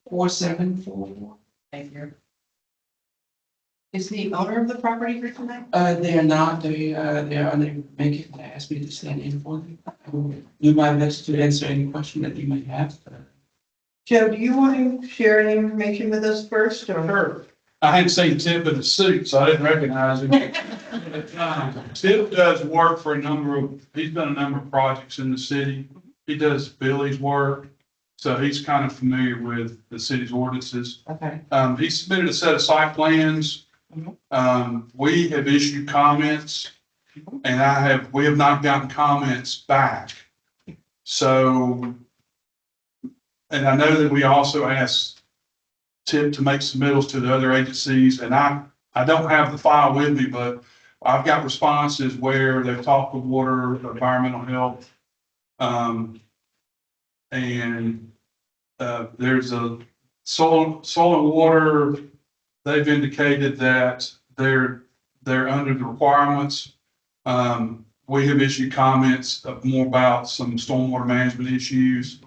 4744. Thank you. Is the owner of the property here tonight? They are not, they are unable to make it. They asked me to stand in for them. I will do my best to answer any question that you may have. Joe, do you want to share any information with us first or? Sure. I hadn't seen Tip in a suit, so I didn't recognize him. Tip does work for he's done a number of projects in the city. He does Billy's work, so he's kind of familiar with the city's ordinances. Okay. He submitted a set of site plans We have issued comments and we have not gotten comments back. So, and I know that we also asked Tip to make submittals to the other agencies, and I don't have the file with me, but I've got responses where they've talked to water, environmental health. There's a soil and water, they've indicated that they're under the requirements. We have issued comments more about some stormwater management issues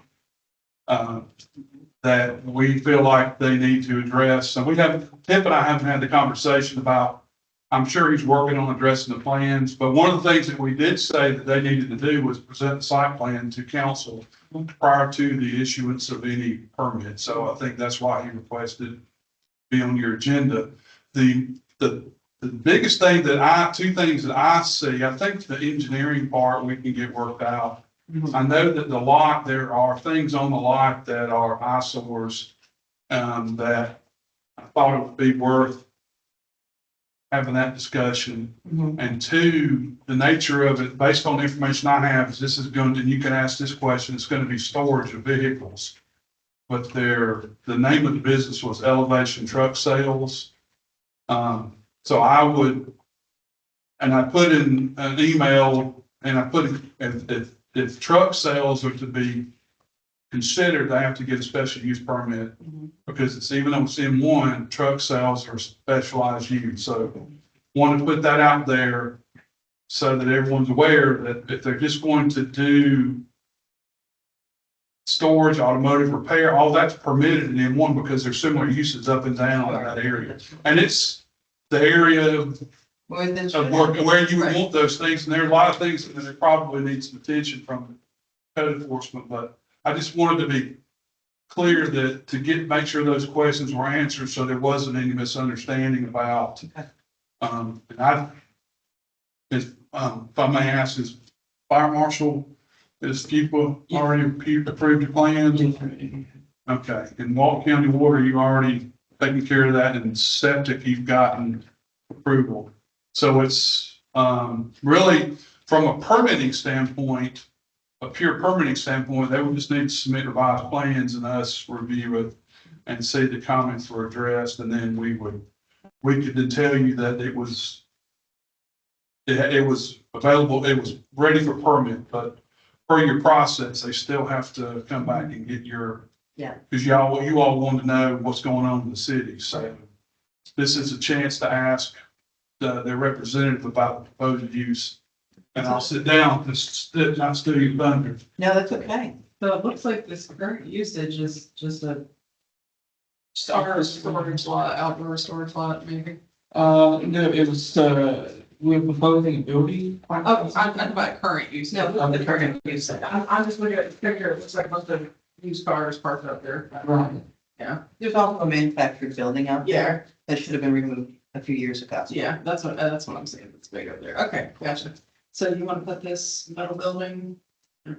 that we feel like they need to address. So Tip and I haven't had the conversation about, I'm sure he's working on addressing the plans, but one of the things that we did say that they needed to do was present the site plan to council prior to the issuance of any permit. So I think that's why he requested to be on your agenda. The biggest thing two things that I see, I think the engineering part we can get worked out. I know that there are things on the lot that are eyesores, that I thought it would be worth having that discussion. And two, the nature of it, based on the information I have, is this is going to, and you can ask this question, it's going to be storage of vehicles. But the name of the business was Elevation Truck Sales. So I put in an email and I put if truck sales are to be considered, they have to get a special use permit because even though it's M1, truck sales are specialized use. So want to put that out there so that everyone's aware that if they're just going to do storage, automotive repair, all that's permitted in M1 because there's similar uses up and down in that area. And it's the area of work where you want those things. And there are a lot of things that probably need some attention from code enforcement, but I just wanted to be clear that make sure those questions were answered so there wasn't any misunderstanding about. If I may ask, is Fire Marshal, is FUPA already approved your plans? Okay, in Walton County Water, you already taken care of that, and septic, you've gotten approval. So it's really, from a permitting standpoint, a pure permitting standpoint, they would just need to submit revised plans and us review it and see the comments were addressed, and then we could then tell you that it was available, it was ready for permit, but per your process, they still have to come back and get because you all want to know what's going on in the city. So this is a chance to ask their representative about the proposed use. And I'll sit down, not steal your thunder. No, that's okay. So it looks like this current usage is just a storage lot, outdoor storage lot, maybe. No, it was, we're proposing a building. Oh, I'm about current use. No, the current use. I'm just looking at the picture. It looks like most of the used cars parked up there. Right. Yeah. There's also a manufactured building out Yeah. there that should have been removed a few years ago. Yeah, that's what I'm saying. It's big up there. Okay, gotcha. So you want to put this metal building?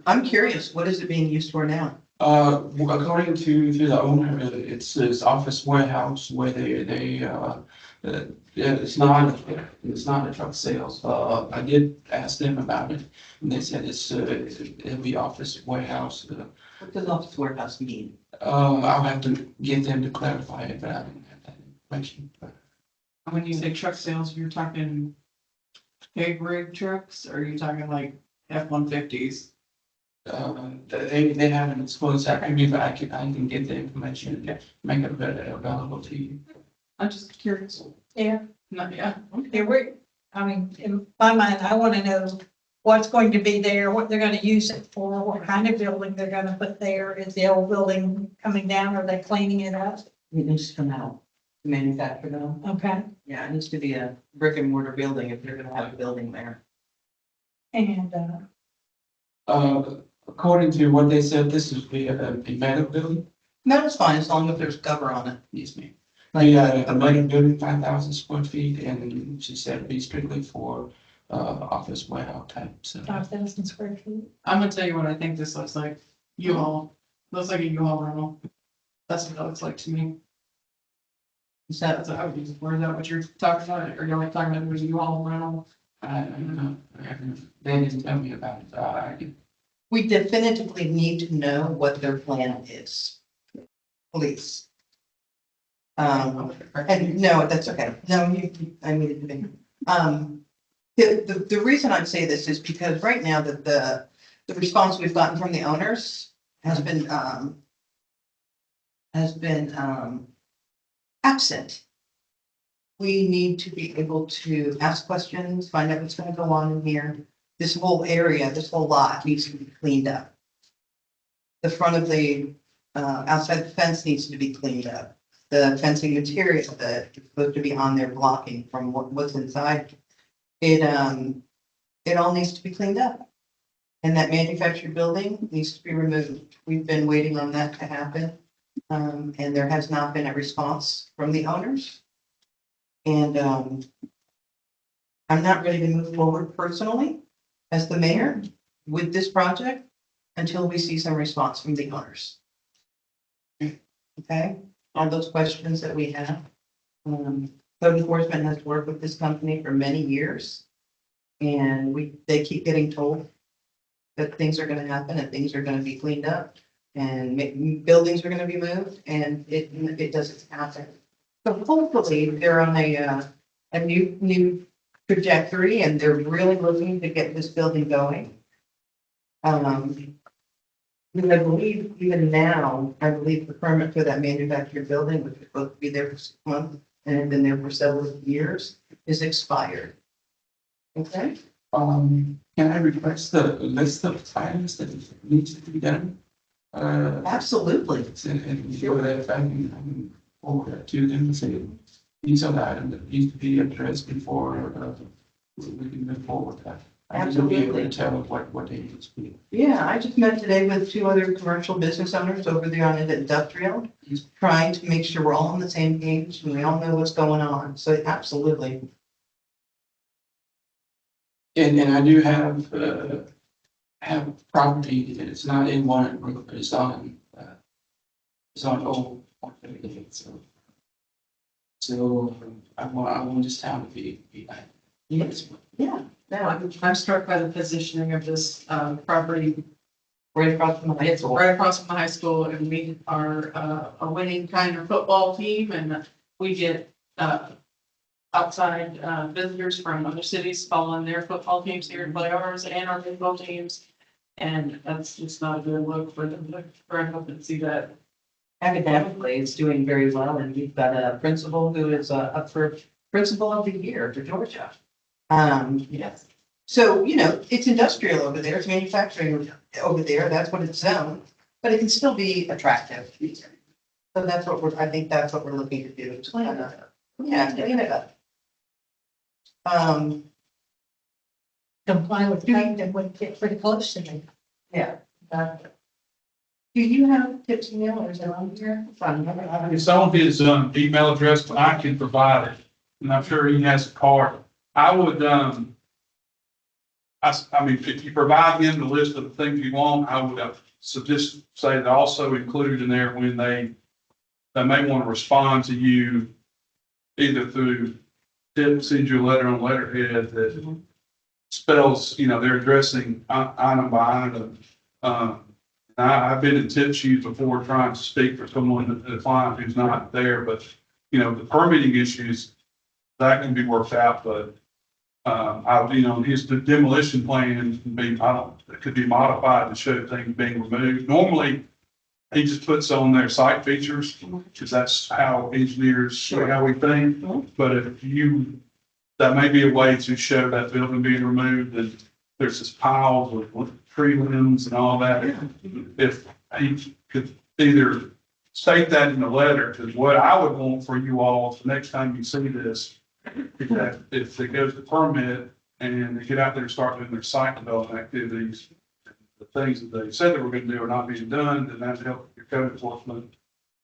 I'm curious, what is it being used for now? According to the owner, it's this office warehouse where it's not a truck sales. I did ask them about it, and they said it'll be office warehouse. What does office warehouse mean? I'll have to get them to clarify it, but I don't have that information. When you say truck sales, you're talking big rig trucks, or are you talking like F-150s? They haven't disclosed that to me, but I can get the information and make it available to you. I'm just curious. Yeah. Not, yeah. In my mind, I want to know what's going to be there, what they're going to use it for, what kind of building they're going to put there. Is the old building coming down? Are they cleaning it up? It needs to come out, manufactured though. Okay. Yeah, it needs to be a brick and mortar building if you're gonna have a building there. And, According to what they said, this would be a metal building. No, it's fine, as long as there's cover on it. Yes, ma'am. Like A metal building, 5,000 square feet, and she said it'd be strictly for office warehouse type. So 5,000 square feet. I'm gonna tell you what I think this looks like. U-Haul. Looks like a U-Haul rental. That's what it looks like to me. Is that, That's, where is that what you're talking about? Or you're only talking about the U-Haul rental? I don't know. They didn't tell me about it. we definitively need to know what their plan is. Please. And no, that's okay. No, I needed to be. The reason I'm saying this is because right now that the response we've gotten from the owners has been absent. We need to be able to ask questions, find out what's gonna go on in here. This whole area, this whole lot needs to be cleaned up. The front of the, outside the fence needs to be cleaned up. The fencing material that is supposed to be on there blocking from what's inside. It all needs to be cleaned up. And that manufactured building needs to be removed. We've been waiting on that to happen. And there has not been a response from the owners. And, I'm not ready to move forward personally as the mayor with this project until we see some response from the owners. Okay, all those questions that we have. Code enforcement has worked with this company for many years. And they keep getting told that things are gonna happen and things are gonna be cleaned up. And buildings are gonna be moved and it doesn't happen. So hopefully they're on a new trajectory and they're really looking to get this building going. I believe even now, I believe the permit for that manufactured building, which was supposed to be there for 6 months and had been there for several years, is expired. Okay? Can I request the list of items that needs to be done? Absolutely. And show that if I can forward that to them and say, these are the items that need to be addressed before, we can move forward. I need to be able to tell what they need to be. Yeah, I just met today with 2 other commercial business owners over there on the industrial, trying to make sure we're all on the same page and we all know what's going on. So absolutely. And I do have property, and it's not in one group, but it's on old. So I want this town to be. Yes. Yeah. Now, I'm struck by the positioning of this property. Right across from the high It's school. right across from the high school, and we are a winning kind of football team, and we get outside visitors from other cities following their football teams here and play ours and our football teams. And that's just not a good look for them to grow up and see that. Academically, it's doing very well, and we've got a principal who is up for principal of the year for Georgia. Yes. So, it's industrial over there, it's manufacturing over there, that's what it's zoned, but it can still be attractive. So I think that's what we're looking to do. Yeah, clean it up. Comply with the fact that would get pretty close to me. Yeah. Do you have Tip's email or is it on here? It's on his email address, but I can provide it, and I'm sure he has a card. I would, I mean, if you provide him the list of the things you want, I would just say that also include in there when they may want to respond to you either through Tip sends you a letter on letterhead that spells, they're addressing item by item. I've been in Tip's shoes before trying to speak for someone, a client who's not there, but, the permitting issues, that can be worked out, but his demolition plan can be, it could be modified to show things being removed. Normally, he just puts on their site features, because that's how engineers, how we think. But that may be a way to show that building being removed, and there's this piles of tree limbs and all that. If he could either state that in the letter, because what I would want for you all, the next time you see this, is that if it goes to permit and they get out there and start doing their site development activities, the things that they said they were going to do are not being done, then that helps your code enforcement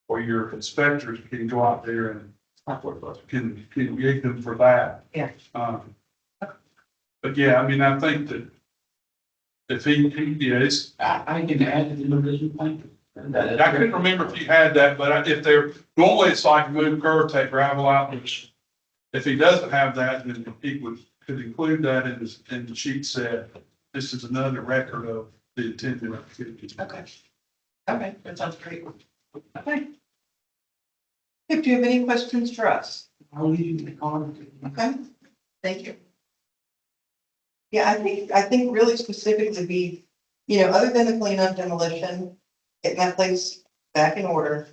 or your inspectors can go out there and can gig them for that. Yeah. But yeah, I mean, I think that if he is, I can add it in the original plan. I couldn't remember if you had that, but if they're, normally it's like move curve, take gravel out, which if he doesn't have that, then he could include that in the sheet said, this is another record of the intended activity. Okay. Okay, that sounds great. Okay. If you have any questions for us? I'll leave you the card. Okay, thank you. Yeah, I think really specifically be, other than the cleanup demolition, getting that place back in order,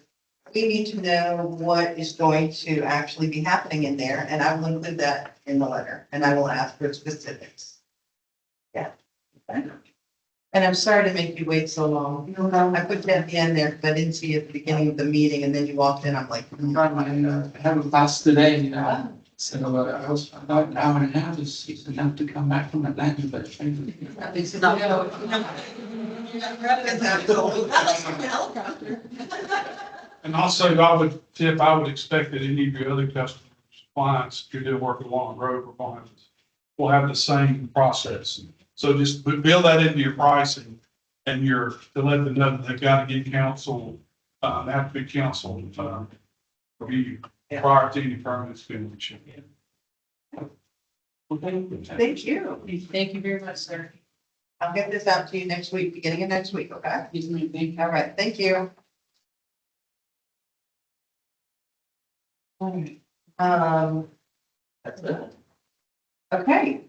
we need to know what is going to actually be happening in there, and I will include that in the letter, and I will ask for specifics. Yeah. Okay. And I'm sorry to make you wait so long. I put that at the end there, because I didn't see it at the beginning of the meeting, and then you walked in, I'm like. I have a class today, so I was about an hour and a half is enough to come back from Atlanta, but. It's not. And also, I would expect that any of your other customers, clients, if you're doing work along the road requirements, will have the same process. So just build that into your pricing and to let them know that they've got to get counsel, have to be counsel, review prior to any permits being issued. Thank you. Thank you very much, sir. I'll get this out to you next week, beginning of next week, okay? Yes, ma'am. Thank you. All right, thank you. That's it. Okay.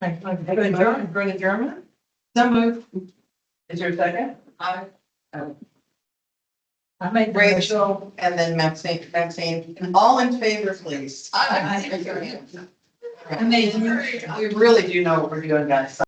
For adjournment? So moved. Is there a second? I made the motion. Rachel and then Maxine, all in favor, please. I made the motion. We really do know what we're doing, guys.